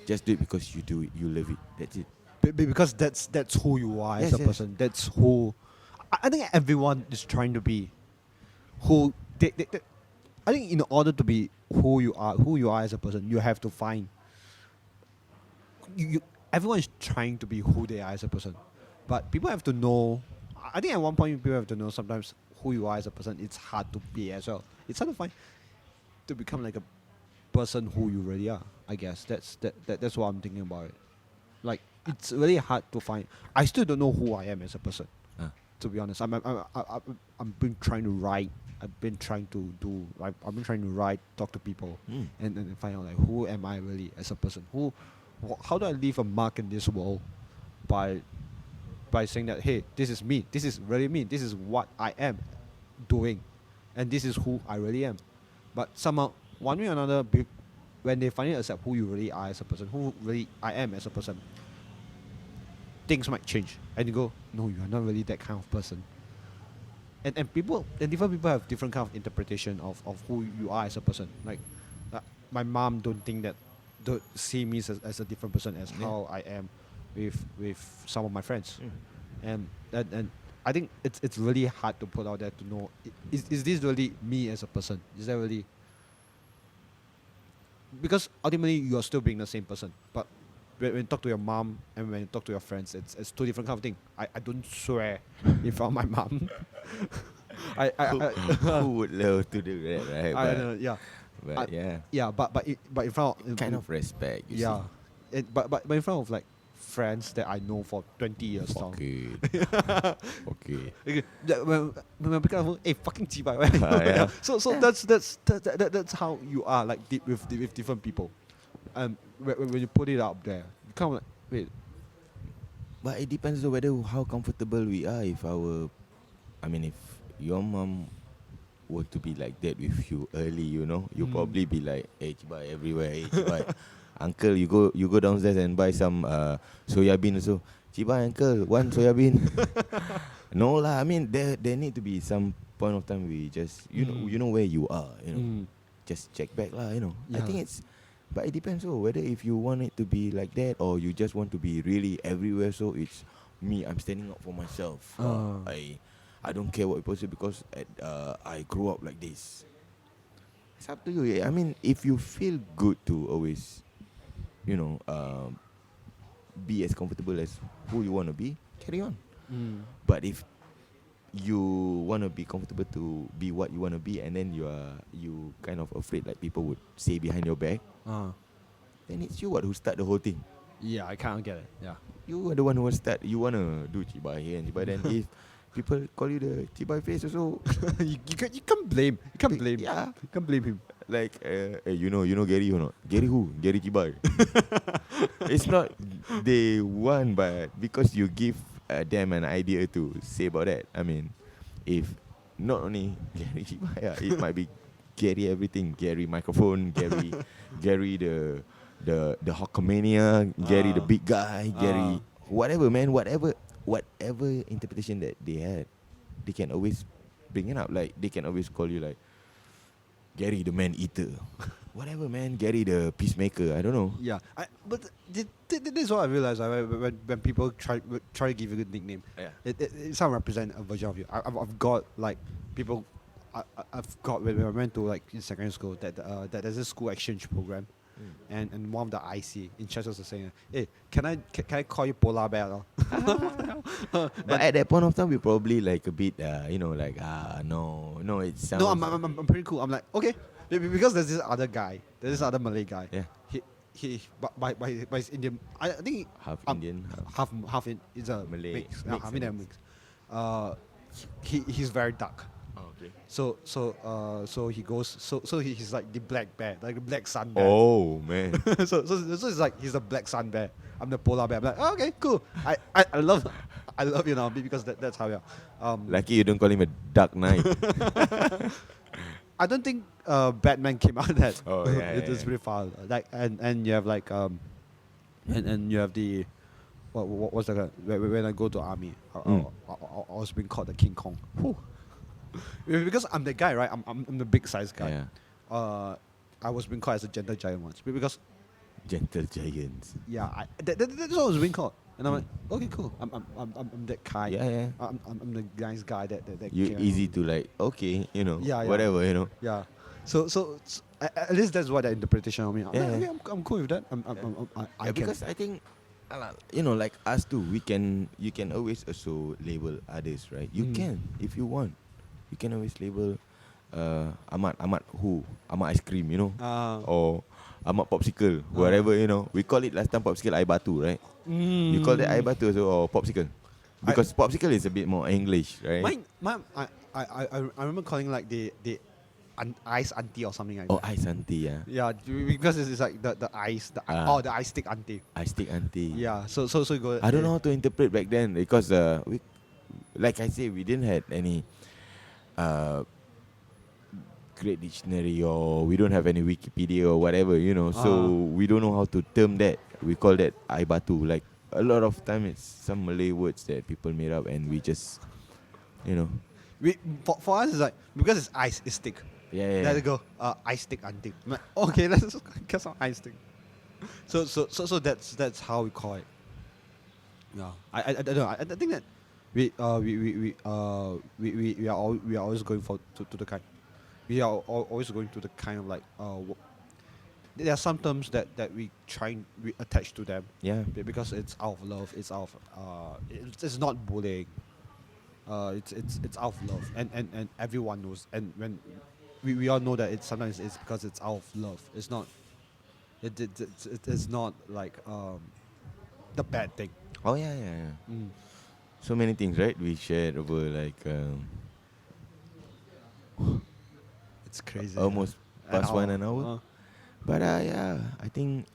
just do it because you do it, you live it. That's it. Because that's who you are as Yes, a yes. person. That's who. I think everyone is trying to be who they I think in order to be who you are as a person, you have to find. Everyone is trying to be who they are as a person, but people have to know. I think at one point people have to know sometimes who you are as a person. It's hard to be as well. It's hard to find to become like a person who you really are. I guess that's what I'm thinking about it. Like it's really hard to find. I still don't know who I am as a person. To be honest, I've been trying to write. I've been trying to do. I've been trying to write, talk to people, and find out like who am I really as a person. How do I leave a mark in this world by saying that, hey, this is me. This is really me. This is what I am doing, and this is who I really am. But somehow, one way or another, when they finally accept who you really are as a person, who really I am as a person, things might change, and you go, no, you are not really that kind of person. And different people have different kind of interpretation of who you are as a person. Like, my mom don't see me as a different person as how I am with some of my friends. And I think it's really hard to put out there to know, is this really me as a person? Is that really, because ultimately you are still being the same person, but when you talk to your mom and when you talk to your friends, it's two different kind of thing. I don't swear in front of my mom. Who would love to do that, right? I know, yeah. But yeah, Yeah, but in front of, kind of respect. You yeah, but in front of like friends that I know for 20 years see. now. Okay. Okay. Okay, when we kind of, hey, fucking chibai. Yeah. So that's how you are, like with different people, and when you put it out there, you kind of like, wait, But it depends on whether how comfortable we are. If your mom were to be like that with you early, you'll probably be like, hey, chibai everywhere, hey, chibai. Uncle, you go downstairs and buy some soya bean also. Chibai, uncle, one soya bean. No lah, there need to be some point of time we just, you know where you are, just check back lah, I Yeah. think but it depends whether if you want it to be like that or you just want to be really everywhere. So it's me, I'm standing up for myself. I don't care what people say because I grew up like this. It's up to you. If you feel good to always, be as comfortable as who you want to be, carry on. But if you want to be comfortable to be what you want to be, and then you kind of afraid like people would say behind your back, then it's you who start the whole thing. Yeah, I kind of get it. Yeah. You are the one who will start. You want to do chibai here and chibai then. If people call you the chibai face also, you can't blame. You can't blame. Yeah. You can't blame him. like, hey, you know Gary or not? Gary who? Gary chibai. It's not they want, but because you give them an idea to say about that. If not only Gary chibai, it might be Gary everything. Gary microphone. Gary the Hawkamania, Gary the big guy, Gary whatever, man, whatever interpretation that they had, they can always bring it up. Like they can always call you like Gary the man eater, whatever, man. Gary the peacemaker. I don't know. Yeah, but this is what I realized when people try to give you a good nickname. Yeah. It some represent a version of you. I've got like people. I've got when I went to like in secondary school that there's a school exchange program, and one of the IC in charge was saying, hey, can I call you polar bear? But at that point of time, we probably like a bit, no, it's No, I'm pretty cool. I'm like, okay, because there's this other guy, there's this other Malay guy. Yeah. He by his Indian. I think half Indian, half in is a Malay, mix. mix Half and Indian mix. He's very dark. Oh, okay. So he goes. So he's like the black bear, like the black sun bear. Oh man. so it's like he's the black sun bear. I'm the polar bear. I'm like, oh, okay, cool. I love you now because that's how we are. Lucky you don't call him a Dark Knight. I don't think Batman came out that. Oh, yeah, it's yeah. pretty far. Like and you have like and you have the what's that? When I go to army, I was being called the King Kong. Whew. Because I'm the guy, right? I'm the big size guy. Yeah. I was being called as a gentle giant once because Gentle giants. yeah, that's what I was being called, and I'm like, okay, cool. I'm that kind. Yeah, yeah. I'm the nice guy that You can- easy to like, okay, Yeah. whatever, Yeah. So at least that's what the interpretation of me. I'm, Yeah, like, yeah. okay, I'm cool with that. I can. because I think, like us too, you can always also label others, right? You can if you want. You can always label Ahmad ice cream, or Ahmad popsicle, whatever, We call it last time popsicle air batu, right? You call that air batu also, or popsicle, because popsicle is a bit more English, right? I remember calling like the ice auntie or something like Oh, that. ice auntie, yeah. Yeah, because it's like the ice, the ice stick auntie. Ice stick auntie. Yeah, so you go. I don't know how to interpret back then because we, like I say, we didn't have any great dictionary, or we don't have any Wikipedia or whatever, So we don't know how to term that. We call that air batu, like a lot of time it's some Malay words that people made up, and we just, you know, For us, it's like, because it's ice, it's stick. yeah. Let it go. Ice stick, antique. Okay, let's just get some ice stick. So that's how we call it. Yeah, I don't know. I think that we are always going to the kind. We are always going to the kind of like there are some terms that we attach to them. Yeah. Because it's out of love. It's out of it's not bullying. It's out of love, and everyone knows. And when we all know that sometimes it's because it's out of love. It's not. It's not like the bad thing. Oh yeah. So many things, right? We shared over like It's crazy. almost past an hour. Uh, But yeah, I think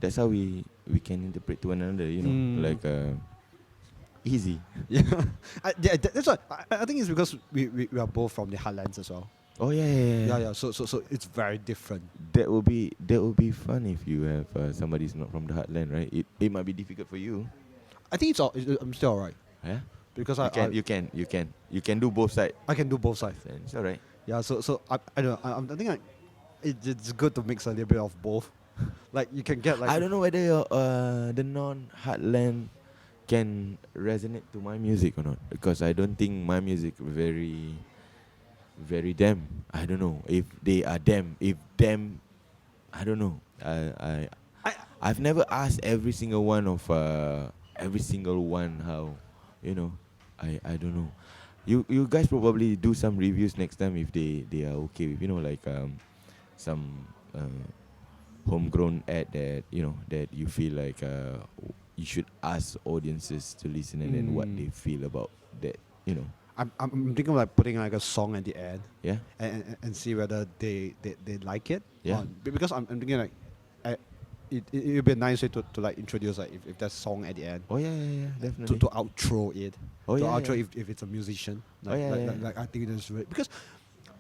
that's how we can interpret to one another. You know, like easy. yeah, that's why I think it's because we are both from the heartlands as well. Oh yeah. Yeah. So it's very different. That would be fun if you have somebody who's not from the heartland, right? It might be difficult for you. I think I'm still alright Yeah. because You can do both sides. I can do both sides. And it's alright. Yeah. So I don't know. I think it's good to mix a little bit of both. Like you can get like I don't know whether your, the non-heartland can resonate to my music or not, because I don't think my music very them. I don't know if they are them. If them, I don't know. I've never asked every single one how, you know. I don't know. You guys probably do some reviews next time if they are okay with, you know, like some homegrown ad that, you know, that you feel like you should ask audiences to listen, and then what they feel about that, you know. I'm thinking of like putting like a song at the end. Yeah. And see whether they like it. Yeah. Because I'm thinking like it would be a nice way to like introduce like if there's song at the end. Oh yeah, definitely. To outro it. Oh, to yeah, outro yeah. if it's a musician. Oh, Like, yeah. like I think that's right. Because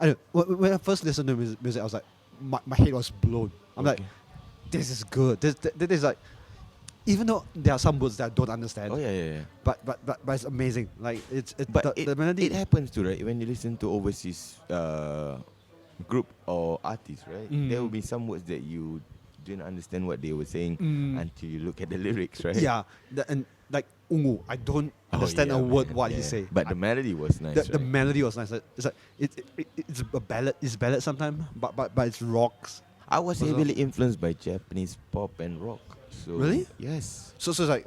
I don't, when I first listened to music, I was like, my head was blown. I'm like, this is good. This is like, even though there are some words that I don't understand. Oh yeah. But it's amazing. Like But the melody. it happens too, right? When you listen to overseas group or artists, right? There will be some words that you didn't understand what they were saying until you look at the lyrics, right? Yeah, and like ungu, I don't understand a word what he say. But the melody was nice. The right? melody was nice. It's like it's a ballad. It's ballad sometimes, but it's rocks. I was Also- heavily influenced by Japanese pop and rock. So Really? Yes. So it's like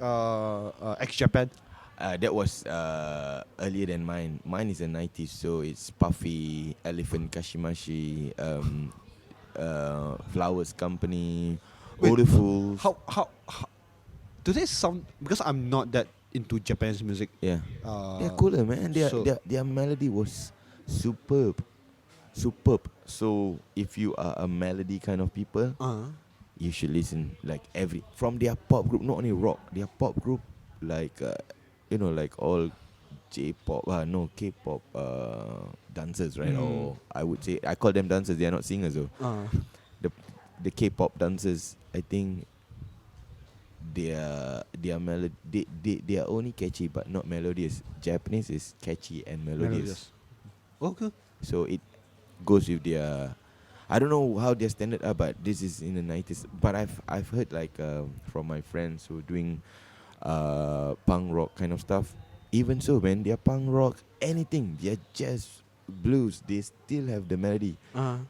ex Japan. That was earlier than mine. Mine is the 90s, so it's Puffy, Elephant Kashimashi, Flowers Company, Wait, Older Fools. How do they sound? Because I'm not that into Japanese music. Yeah. Uh, They're cooler, man. so- Their melody was superb. So if you are a melody kind of people, you should listen like from their pop group, not only rock, their pop group, like you know, like all J-pop, K-pop dancers, right? Or I would say I call them dancers. They are not singers though. The K-pop dancers, I think their melody they are only catchy but not melodious. Japanese is catchy and melodious. Okay. So it goes with their. I don't know how their standard are, but this is in the 90s. But I've heard like from my friends who are doing punk rock kind of stuff. Even so, man, they're punk rock, anything, they're jazz, blues, they still have the melody.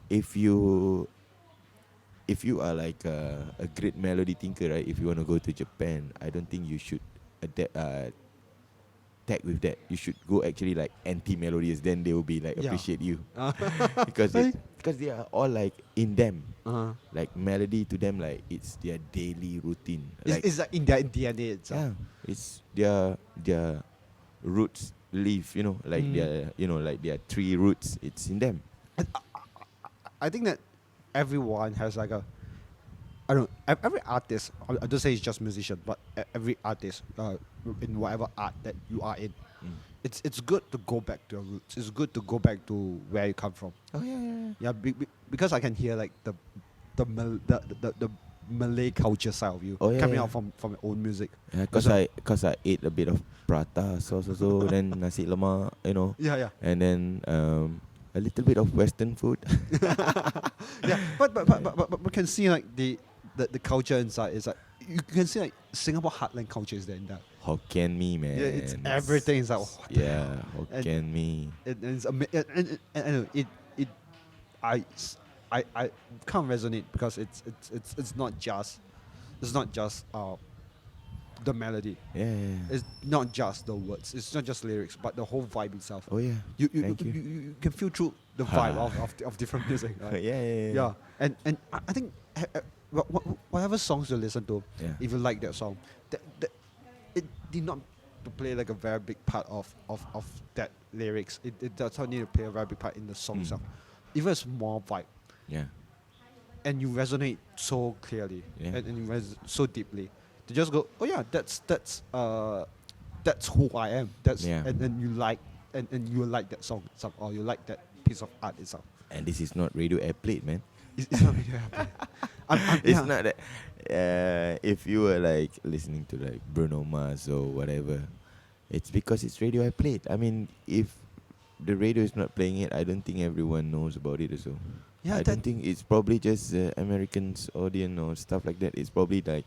If you are like a great melody thinker, right? If you want to go to Japan, I don't think you should tag with that. You should go actually like anti-melodious. Then they will be like appreciate you because they are all like in them. Like melody to them, like it's their daily routine. It's like in their DNA itself. Yeah, it's their roots leaf. You know, like their tree roots. It's in them. I think that everyone has like I don't know, every artist, I don't say it's just musician, but every artist in whatever art that you are in, it's good to go back to your roots. It's good to go back to where you come from. Oh yeah. Yeah, because I can hear like the Malay culture side of you Oh, yeah, coming yeah. out from your own music. Yeah, cause I ate a bit of prata sauce also, then nasi lemak, Yeah. and then a little bit of Western food. Yeah, but we can see like the culture inside is like you can see like Singapore heartland culture is there in that. Hokkien mee, man. Yeah, it's everything. It's like what the Yeah, hell? Hokkien mee. It's it I s- I can't resonate because it's not just the melody. Yeah, yeah, yeah. It's not just the words. It's not just lyrics, but the whole vibe itself. Oh yeah. You Thank you. you can feel through the vibe of different music. Right? Yeah. Yeah, and I think whatever songs you listen to, Yeah. if you like that song, it did not to play like a very big part of that lyrics. It does not need to play a very big part in the song Mm. itself. Even a small vibe, Yeah. and you resonate so clearly Yeah. and you so deeply to just go, oh yeah, that's who I am. That's Yeah. and you like and you like that song itself, or you like that piece of art itself. And this is not radio airplay, man. It's not really happening. It's Yeah. not that. If you were like listening to like Bruno Mars or whatever, it's because it's radio I played. I mean, if the radio is not playing it, I don't think everyone knows about it. Also, Yeah, I don't think it's probably just Americans audience or stuff like that. It's probably like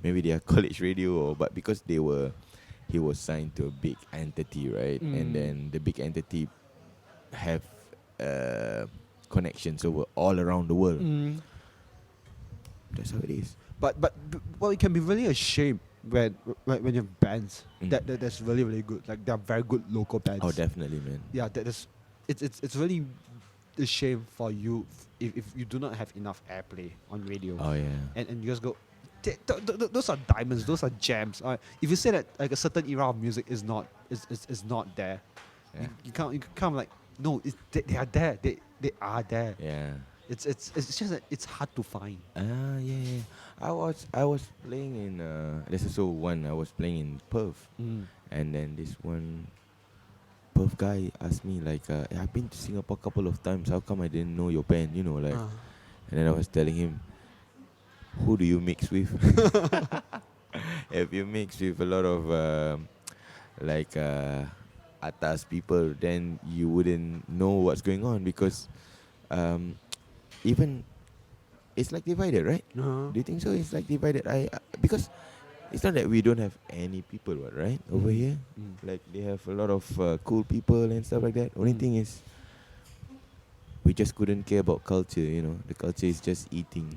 maybe their college radio, but because he was signed to a big entity, right? And then the big entity have connections over all around the world. That's how it is. But well, it can be really a shame when you have bands that's really really good. Like they're very good local bands. Oh, definitely, man. Yeah, that is. It's really a shame for you if you do not have enough airplay on radio. Oh yeah. And you just go. Those are diamonds. Those are gems. If you say that like a certain era of music is not there, Yeah. you can't like no. They are there. They are there. Yeah. It's just that it's hard to find. Yeah. I was playing in there's also one I was playing in Perth, and then this one Perth guy asked me like, I've been to Singapore a couple of times. How come I didn't know your band? Like, and then I was telling him, who do you mix with? If you mix with a lot of like atas people, then you wouldn't know what's going on because even it's like divided, right? Do you think so? It's like divided. Because it's not that we don't have any people, right? Over here, like they have a lot of cool people and stuff like that. Only thing is, we just couldn't care about culture. The culture is just eating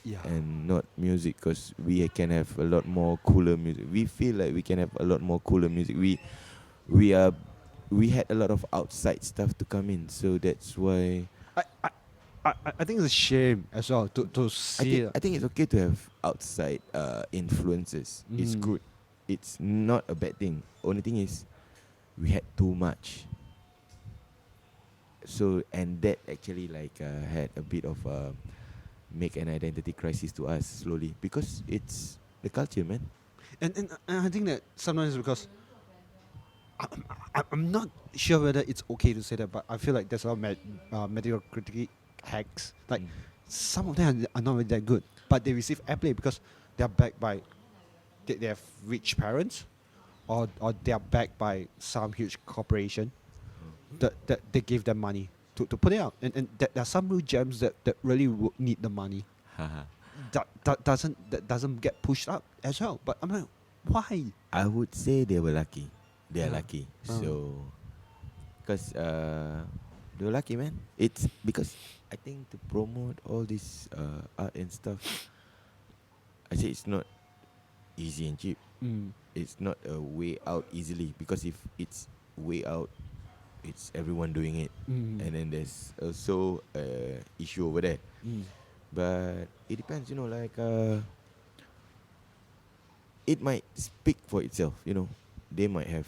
Yeah. and not music, because we can have a lot more cooler music. We feel like we can have a lot more cooler music. We had a lot of outside stuff to come in, so that's why. I think it's a shame as well to see. I think it's okay to have outside influences. It's good. It's not a bad thing. Only thing is, we had too much. So, and that actually like had a bit of make an identity crisis to us slowly, because it's the culture, man. And I think that sometimes because I'm not sure whether it's okay to say that, but I feel like there's a lot of metaphorically hacks. Like some of them are not really that good, but they receive airplay because they're backed by they have rich parents, or they are backed by some huge corporation that they give them money to put it out, and there are some real gems that really need the money. that doesn't get pushed up as well. But I'm like, why? I would say they were lucky. They are lucky. Uh. So, because they were lucky, man. It's because I think to promote all this art and stuff, I say it's not easy and cheap. It's not a way out easily, because if it's way out, it's everyone doing it, and then there's also issue over there. But it depends, like it might speak for itself. They might have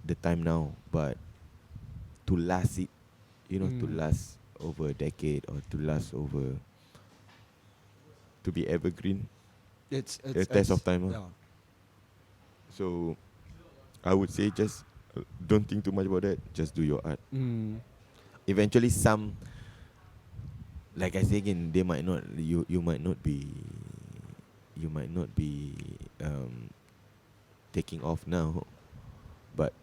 the time now, but to last it, to last over a decade, or to last over, to be evergreen, It's a test of time. Yeah. So I would say just don't think too much about that. Just do your art. Eventually, some, like I say again, they might not. You might not be you might not be taking off now, but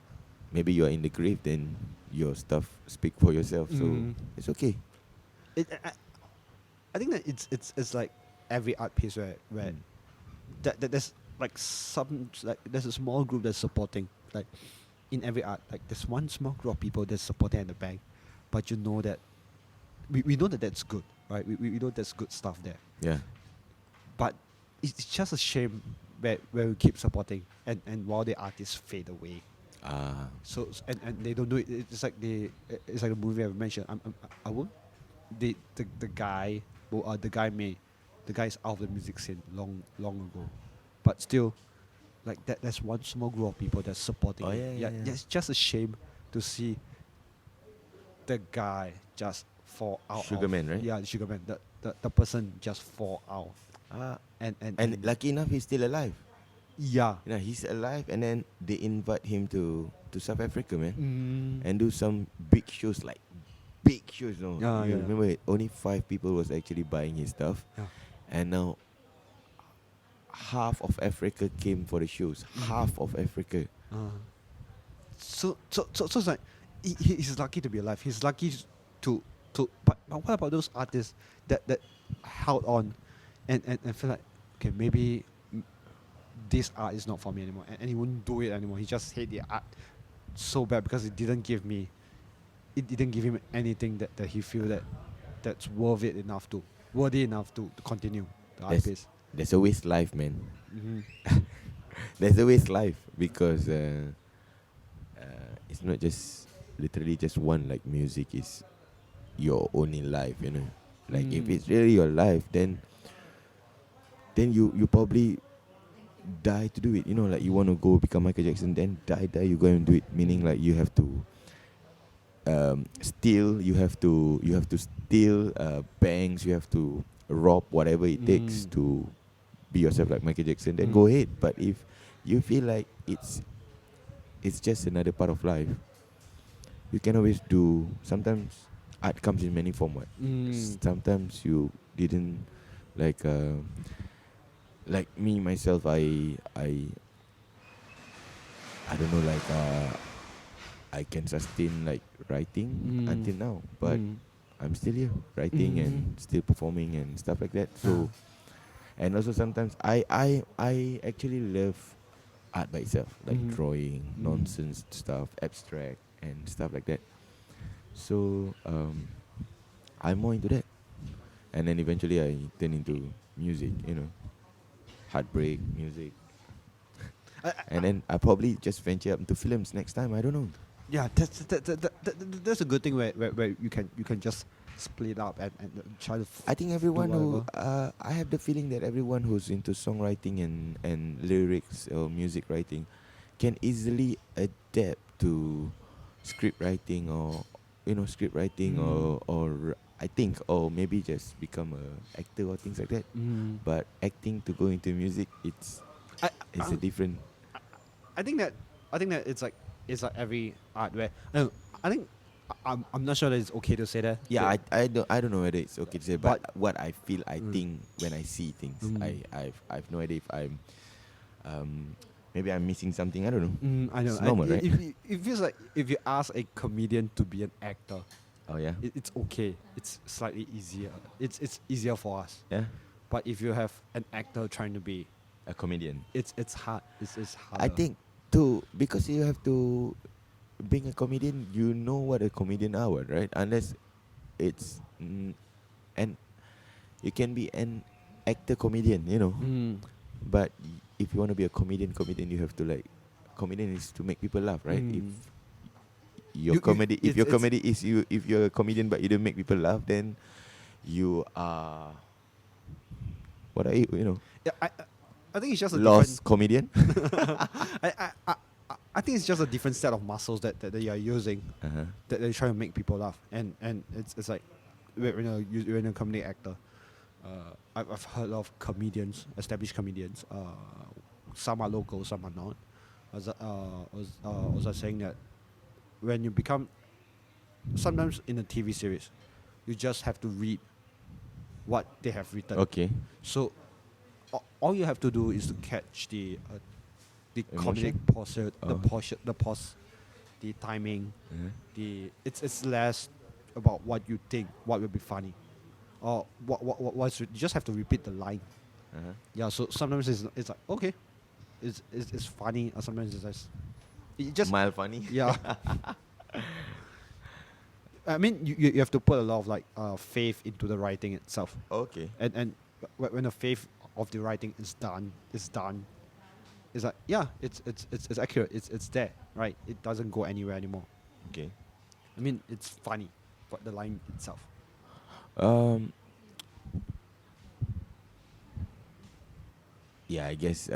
maybe you are in the grave, then your stuff speak for yourself. So Mm. it's okay. I think that it's like every art piece where Mm. that there's like some like there's a small group that's supporting, like in every art, like there's one small group of people that's supporting at the back, but you know that we know that that's good, right? We know there's good stuff there, Yeah. but it's just a shame where we keep supporting and while the artists fade away. Ah. So and they don't do it. It's like it's like a movie I mentioned. I won't. The guy, well, the guy's out of the music scene long ago, but still, like that. There's one small group of people that's supporting Oh, it. yeah. It's just a shame to see the guy just fall out. Sugarman, right? Yeah, the Sugarman. The person just fall out. Ah. And And lucky enough, he's still alive. yeah. You know, he's alive, and then they invite him to South Africa, man, Mm. and do some big shows, like big shows. No, Yeah, you yeah. remember it? Only 5 people was actually buying his stuff, Yeah. and now half of Africa came for the shows. Half of Africa. So it's like he's lucky to be alive. He's lucky to but what about those artists that held on and feel like, okay, maybe this art is not for me anymore, and he wouldn't do it anymore. He just hate the art so bad because it didn't give him anything that he feel that's worthy enough to continue the art That's, piece. there's always life, man. Mm-hmm. There's always life because it's not just literally just one. Like music is your only life, you know. Like if it's really your life, then you probably die to do it. You know, like you want to go become Michael Jackson, then die you go and do it. Meaning like you have to steal, you have to steal banks, you have to rob whatever it takes to be yourself like Michael Jackson. Then go ahead. But if you feel like it's just another part of life, you can always do. Sometimes art comes in many form. What? Sometimes you didn't like me myself. I don't know, like I can sustain like writing until now, but I'm still here writing and still performing and stuff like that. So and also sometimes I actually love art by itself, like drawing, nonsense stuff, abstract and stuff like that. So I'm more into that, and then eventually I turn into music, you know, heartbreak music, and then I probably just venture up into films next time. I don't know. Yeah, that's a good thing where you can just split up and try to. I think everyone who whatever. I have the feeling that everyone who's into songwriting and lyrics or music writing can easily adapt to script writing or script writing or I think or maybe just become a actor or things like that. But acting to go into music, it's a different. I think that it's like every art where I think I'm not sure that it's okay to say that. Yeah, but I don't know whether it's okay to say, but But- what I feel, I think when I see things, I've no idea if I'm maybe I'm missing something. I don't know. I know. It's normal, right? It feels like if you ask a comedian to be an actor, Oh yeah, it's okay. It's slightly easier. It's easier for us. yeah, But if you have an actor trying to be, a comedian. it's hard. It's hard. I think too because you have to being a comedian. You know what a comedian are, right? Unless it's and you can be an actor comedian, you know. But if you want to be a comedian, you have to like comedian is to make people laugh, right? If your comedy, if your comedy is if you're a comedian but you don't make people laugh, then you are what are you? You know, Yeah, I think it's just a lost comedian. I think it's just a different set of muscles that you are using Uh-huh. that they're trying to make people laugh, and it's like when you're a comedy actor. I've heard of comedians, established comedians. Some are local, some are not. Was I saying that when you become sometimes in a TV series, you just have to read what they have written. Okay. So all you have to do is to catch the comedic Emotion? posture, Oh. the pause, the timing, Uh-huh. it's less about what you think, what will be funny, or you just have to repeat the line. Uh-huh. Yeah, so sometimes it's like okay, it's funny, or sometimes it just Mild funny. yeah. I mean, you have to put a lot of like faith into the writing itself, Okay. and when the faith of the writing is done, it's like yeah, it's accurate, it's there, right? It doesn't go anywhere anymore. Okay. I mean, it's funny, but the line itself. Um. Yeah, I guess.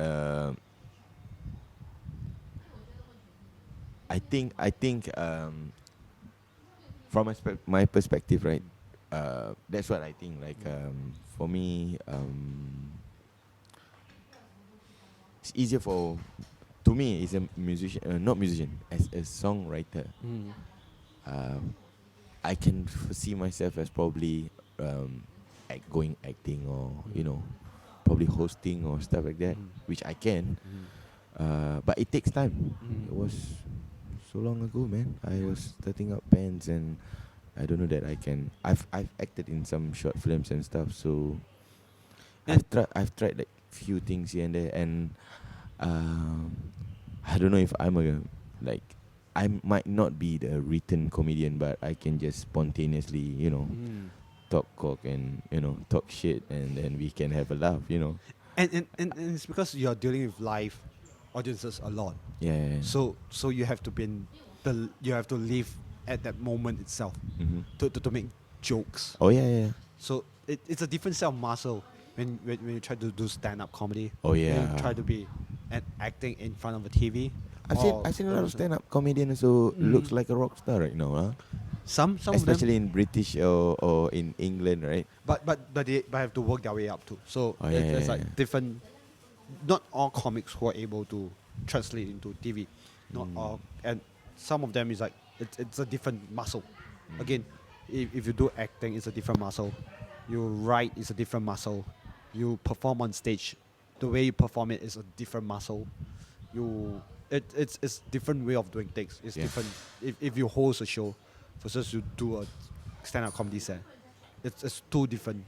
I think. From my perspective, right? That's what I think. Like, for me, it's easier for, to me, as a musician, not musician, as a songwriter. Mm. Um, I can foresee myself as probably going acting, or probably hosting or stuff like that, Mm. which I can. Mm. But it takes time. Mm. It was so long ago, man. I was starting up bands, and I don't know that I can. I've acted in some short films and stuff, so I've tried like few things here and there, and um, I don't know if like I might not be the written comedian, but I can just spontaneously, Mm. talk cock and talk shit, and then we can have a laugh, And it's because you're dealing with live audiences a lot. Yeah. Yeah, yeah. So you have to be you have to live at that moment itself Mhm. to make jokes. Oh yeah, yeah. So it's a different set of muscle when you try to do stand up comedy. Oh When yeah. you try to be and acting in front of a TV. I've seen a lot of stand up comedians who looks like a rock star right now, huh? Some of them, Especially in British or in England, right? but they have to work their way up too. So Oh, yeah, there's yeah, like yeah. different. Not all comics who are able to translate into TV. Not all, and some of them is like it's a different muscle. Again, if you do acting, it's a different muscle. You write is a different muscle. You perform on stage, the way you perform it is a different muscle. It's different way of doing things. It's Yeah. different. If you host a show versus you do a stand-up comedy set, it's two different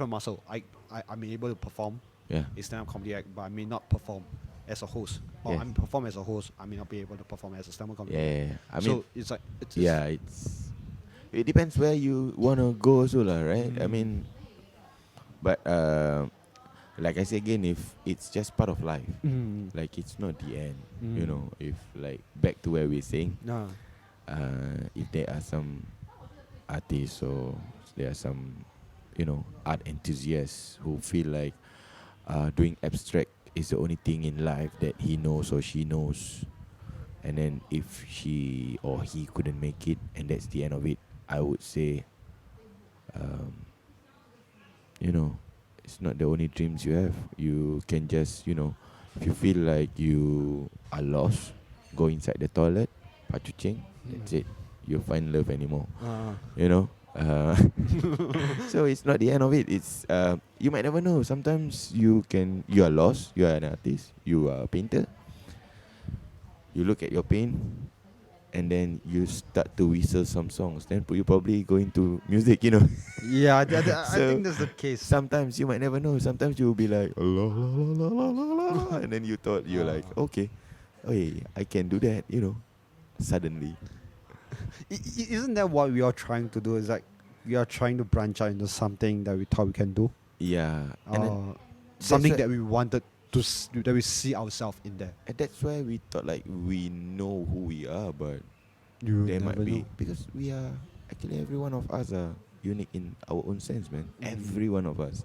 muscle. I'm able to perform Yeah. a stand-up comedy act, but I may not perform as a host. Or Yes. I perform as a host, I may not be able to perform as a stand-up comedy. Yeah, yeah, yeah. I mean, So it's like yeah, it depends where you wanna go also lah, right? I mean, but like I say again, if it's just part of life, like it's not the end, if like back to where we're saying, Nah. if there are some artists, or there are some, art enthusiasts who feel like doing abstract is the only thing in life that he knows or she knows, and then if she or he couldn't make it and that's the end of it, I would say, um, it's not the only dreams you have. You can just, if you feel like you are lost, go inside the toilet, pachuching, that's it. You'll find love anymore. You know? So it's not the end of it. It's you might never know. Sometimes you are lost, you are an artist, you are a painter. You look at your paint, and then you start to whistle some songs. Then you probably go into music, Yeah, I So, think that's the case. Sometimes you might never know. Sometimes you'll be like, la, la, la, la, la, la, la, and then you're like, okay, I can do that, suddenly. Isn't that what we are trying to do? Is like we are trying to branch out into something that we thought we can do. Yeah. And then Something why- that we wanted that we see ourselves in there. and that's why we thought like we know who we are, but You there might never be, know. because we are actually, every one of us are unique in our own sense, man. Every one of us,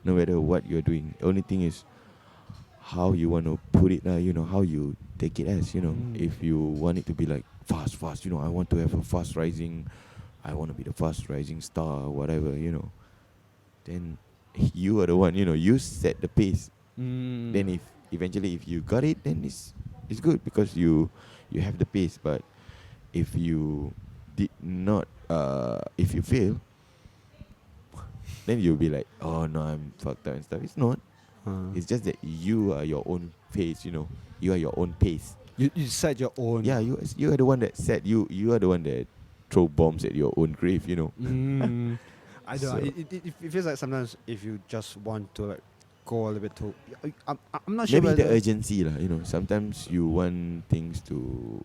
no matter what you're doing. The only thing is how you want to put it, how you take it as, if you want it to be like fast, I want to have a I want to be the fast rising star or whatever, then you are the one, you set the pace. Then if eventually if you got it, then it's good, because you have the pace. But if you did not, if you fail, then you'll be like, oh no, I'm fucked up and stuff. It's not. It's just that you are your own pace, you know. You are your own pace. You set your own. Yeah, you are the one that said you are the one that throw bombs at your own grave, you know. I don't know. So- It feels like sometimes if you just want to like go a little bit too. I'm not sure. Maybe the whether- urgency, lah. You know, sometimes you want things to,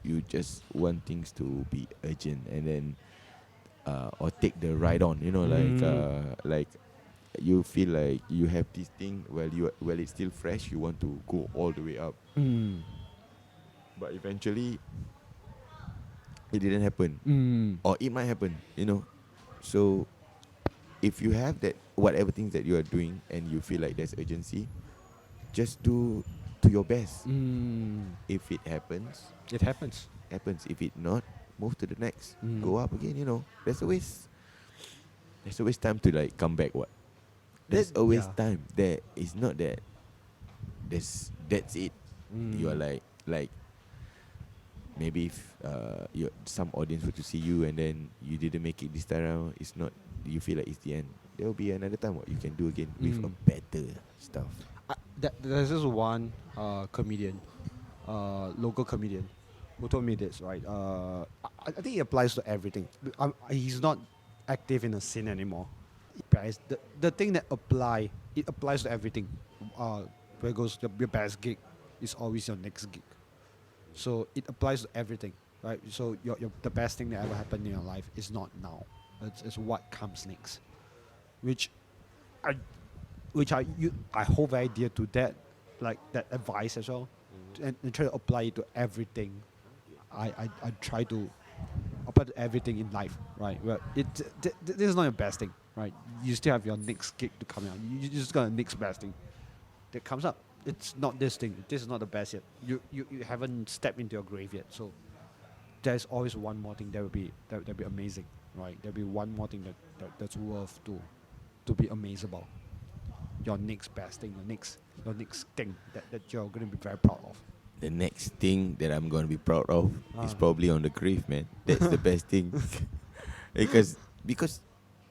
you just want things to be urgent, and then, or take the ride on. You know, like you feel like you have this thing while it's still fresh. You want to go all the way up, but eventually, it didn't happen, or it might happen. You know, so if you have that whatever things that you are doing and you feel like there's urgency, just do to your best. If it happens, It happens. happens. If it not, move to the next. Mm. Go up again. You know, there's always time to like come back. What? There's always yeah. time. There is not that. That's it. You are like maybe if some audience were to see you and then you didn't make it this time around, it's not. You feel like it's the end. There will be another time what you can do again with a better stuff. There's this one comedian, local comedian, who told me this, right? I think it applies to everything. He's not active in the scene anymore. Guys, the thing that it applies to everything. Where goes your best gig is always your next gig. So it applies to everything, right? So the best thing that ever happened in your life is not now. It's what comes next, which I hold very dear to that, like that advice as well, and try to apply it to everything. I try to apply to everything in life, right? Well, this is not your best thing, right? You still have your next gig to come out. You just got a next best thing that comes up. It's not this thing. This is not the best yet. You haven't stepped into your grave yet. So there's always one more thing that will be amazing, right? There'll be one more thing that's worth to be amazed about. Your next best thing, your next thing that you're going to be very proud of. The next thing that I'm gonna be proud of is Ah. probably on the grave, man. That's the best thing, because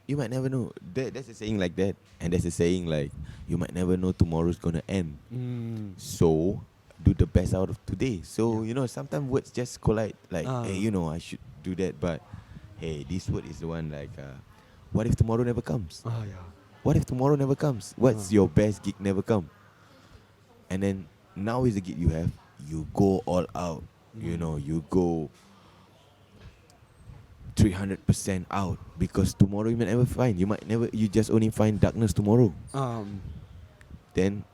you might never know. That's a saying like that, and there's a saying like you might never know tomorrow's gonna end. So do the best out of today. So you know, sometimes words just collide. Like, hey, you know, I should do that, but hey, this word is the one like, what if tomorrow never comes? Oh yeah. What if tomorrow never comes? What's your best gig never come? And then now is the gig you have. You go all out. You know, you go 300% out, because tomorrow you might never find. You just only find darkness tomorrow. Then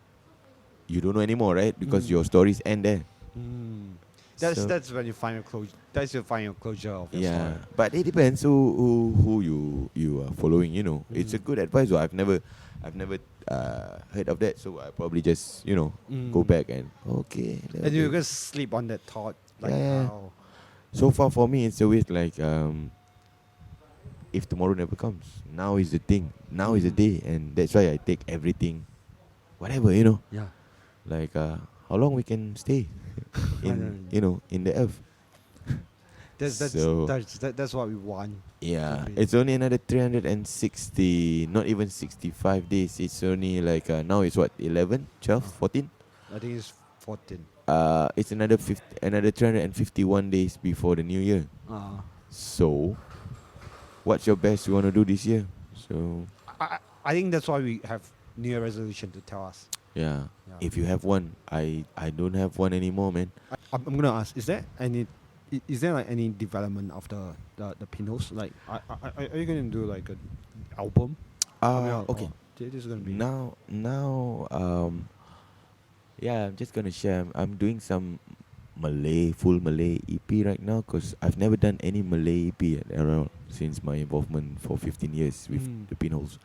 you don't know anymore, right? Because your stories end there. So- That's when you find your closure. That's you find your closure of your Yeah, story. but it depends who you are following. You know, it's a good advice. So I've never heard of that. So I probably just go back and okay. And you just sleep on that thought, like Yeah. how. So far for me, it's always like if tomorrow never comes, now is the thing. Now is the day, and that's why I take everything, whatever Yeah. like how long we can stay in in the earth. So- That's what we want. Yeah, to be. it's only another 360, not even 65 days. It's only like now it's what 11, 12, 14. I think it's 14. It's another 351 days before the new year. So, what's your best you want to do this year? So, I think that's why we have New Year resolution to tell us. yeah. Yeah. If you have one, I don't have one anymore, man. I'm gonna ask: Is there like any development of the Pinholes? Like, are you gonna do like an album? Okay. This is gonna be Now, yeah, I'm just gonna share. I'm doing some full Malay EP right now, because I've never done any Malay EP around since my involvement for 15 years with the Pinholes.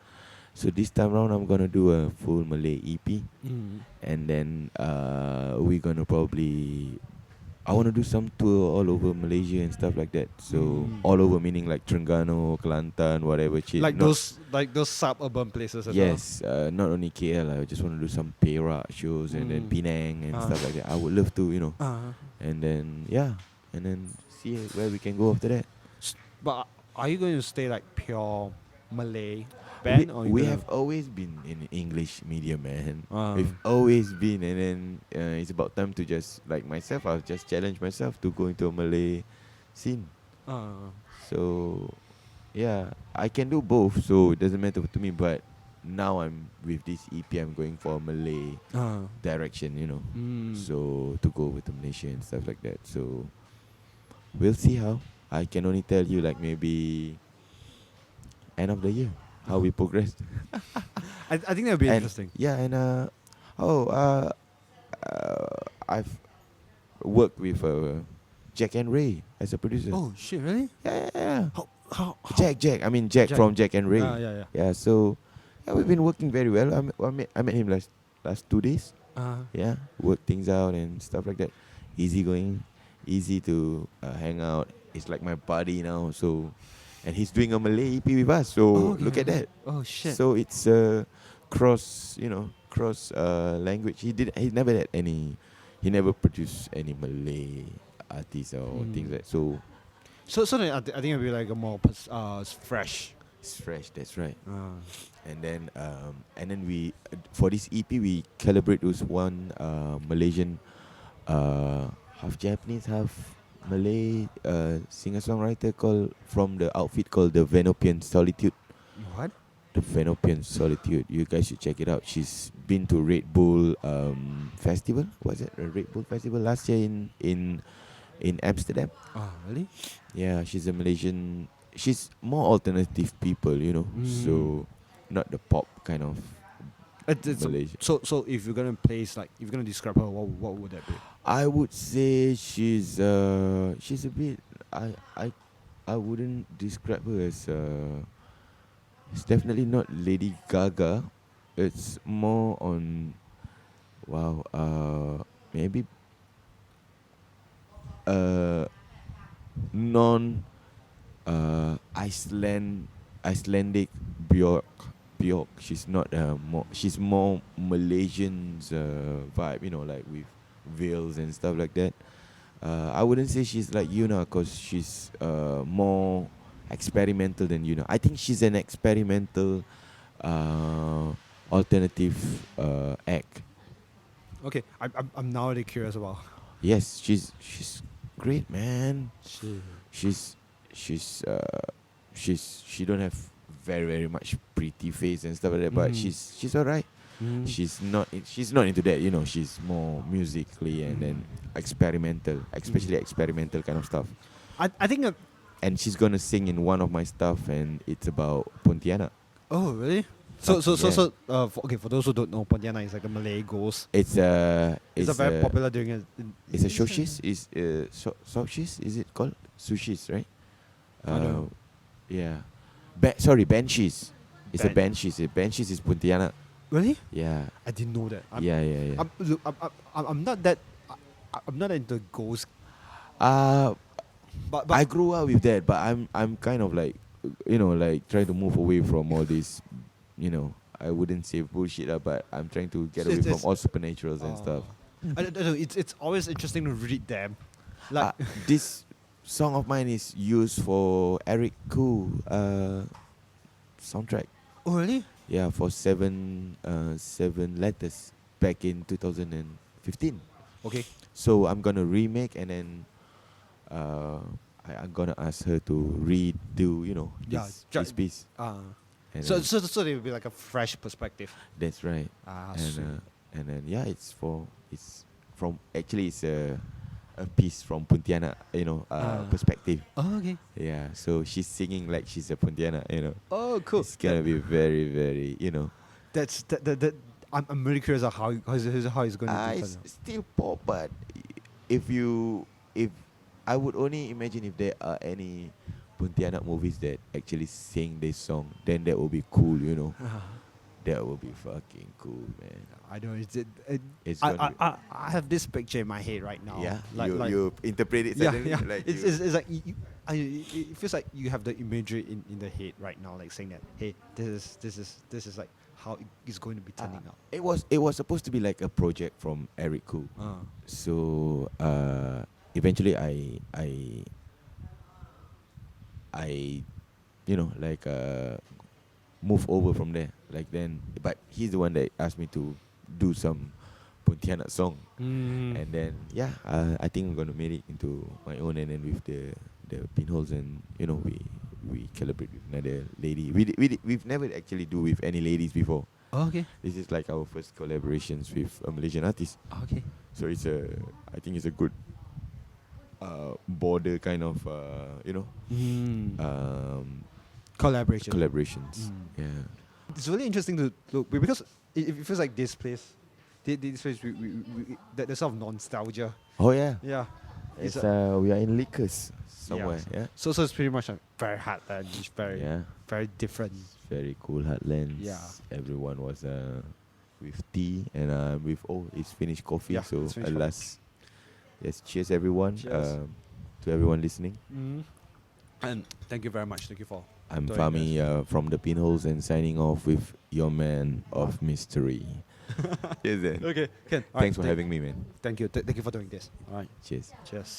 So this time around, I'm gonna do a full Malay EP, and then we're gonna probably. I want to do some tour all over Malaysia and stuff like that. So all over meaning like Terengganu, Kelantan, whatever shit. like Not- those suburban places as Yes, not only KL. I just want to do some Perak shows and then Penang and stuff like that. I would love to, well. and then and then see where we can go after that. But are you going to stay like pure Malay band, or We have always been in English medium, man. Uh, We've always been, and then it's about time to just like myself. I'll just challenge myself to go into a Malay scene. So yeah, I can do both, so it doesn't matter to me. But now I'm with this EP, I'm going for a Malay direction, So to go with the Malaysia and stuff like that. So we'll see how. I can only tell you like maybe end of the year how we progressed. I think that would be And interesting. yeah, and I've worked with Jack and Ray as a producer. Oh shit! Really? Yeah. How? Jack. I mean Jack Jack. from Jack and Ray. Yeah. Yeah. So yeah, we've been working very well. I met him last 2 days. Yeah, work things out and stuff like that. Easy going, easy to hang out. It's like my buddy now. So, and he's doing a Malay EP with us. So look at that. Oh shit! So it's cross language. He never had any. He never produced any Malay artists or things like that. So So then I think it'll be like a more fresh. it's fresh. That's right. And then we for this EP we collaborate with one Malaysian, half Japanese, half Malay singer-songwriter called from the outfit called the Venopian Solitude. What? The Venopian Solitude. You guys should check it out. She's been to Red Bull festival. Was it a Red Bull festival last year in Amsterdam? Oh really? Yeah, she's a Malaysian. She's more alternative people, So not the pop kind of Malaysia. So if you're gonna if you're gonna describe her, what would that be? I would say she's a bit. I wouldn't describe her as. It's definitely not Lady Gaga. It's more on. Wow. Maybe. Non. Icelandic Bjork. She's not more. She's more Malaysian's vibe. Like with veils and stuff like that. I wouldn't say she's like Yuna, cause she's more experimental than Yuna. I think she's an experimental alternative act. Okay, I'm now really curious about. Yes, she's great, man. She don't have very much pretty face and stuff like that, but she's alright. She's not into that, she's more musically and then experimental, especially experimental kind of stuff. I think And she's gonna sing in one of my stuff, and it's about Pontianak. oh really? For those who don't know, Pontianak is like a Malay ghost. It's a very popular during It's a shoshis. Shoshis, is it called sushis, right? I don't know. Yeah. Banshees. It's a Banshees. Banshees is Pontianak. Really? Yeah. I didn't know that. Yeah. I'm not that. I'm not into ghosts. But I grew up with that, but I'm kind of like, like trying to move away from all this, I wouldn't say bullshit, but I'm trying to get away from all supernaturals and stuff. I don't know. It's always interesting to read them. Like This song of mine is used for Eric Koo soundtrack. oh really? Yeah, for seven letters back in 2015. Okay. So I'm gonna remake, and then I'm gonna ask her to redo, this piece. And So it will be like a fresh perspective. that's right. Sweet. And then it's a piece from Pontianak, perspective. Oh okay. Yeah, so she's singing like she's a Pontianak, Oh cool. It's gonna be very, very, That's that. I'm really curious of how he's going to do it's still pop, but if I would only imagine if there are any Pontianak movies that actually sing this song, then that would be cool, That would be fucking cool, man. I know It's gonna be, I have this picture in my head right now. yeah, like you interpret it yeah, suddenly, yeah. like It's like it feels like you have the imagery in the head right now, like saying that, hey, this is like how it's going to be turning out. It was supposed to be like a project from Eric Koo. So eventually I move over from there. Like then, but he's the one that asked me to do some Pontianak song. And then I think I'm gonna make it into my own, and then with the Pinholes, and we collaborate with another lady. We've never actually do with any ladies before. Okay. This is like our first collaborations with a Malaysian artist. Okay. So I think it's a good border kind of Collaboration. collaborations. Yeah. It's really interesting to look because it feels like this place, this place, there's sort of nostalgia. Oh yeah. Yeah. It's It's we are in Lickers somewhere. Yeah. So it's pretty much like very heartland, it's very Yeah. very different. Very cool heartlands. Yeah. Everyone was with tea and with it's finished coffee. Yeah, So it's finished coffee. alas, yes, cheers everyone. Cheers. To everyone listening. And thank you very much. Thank you for. I'm doing Famie from the Pinholes and signing off with your man of mystery. Cheers then. Okay, Ken. Thanks for having me, man. Thank you. Thank you for doing this. All right. Cheers. Cheers.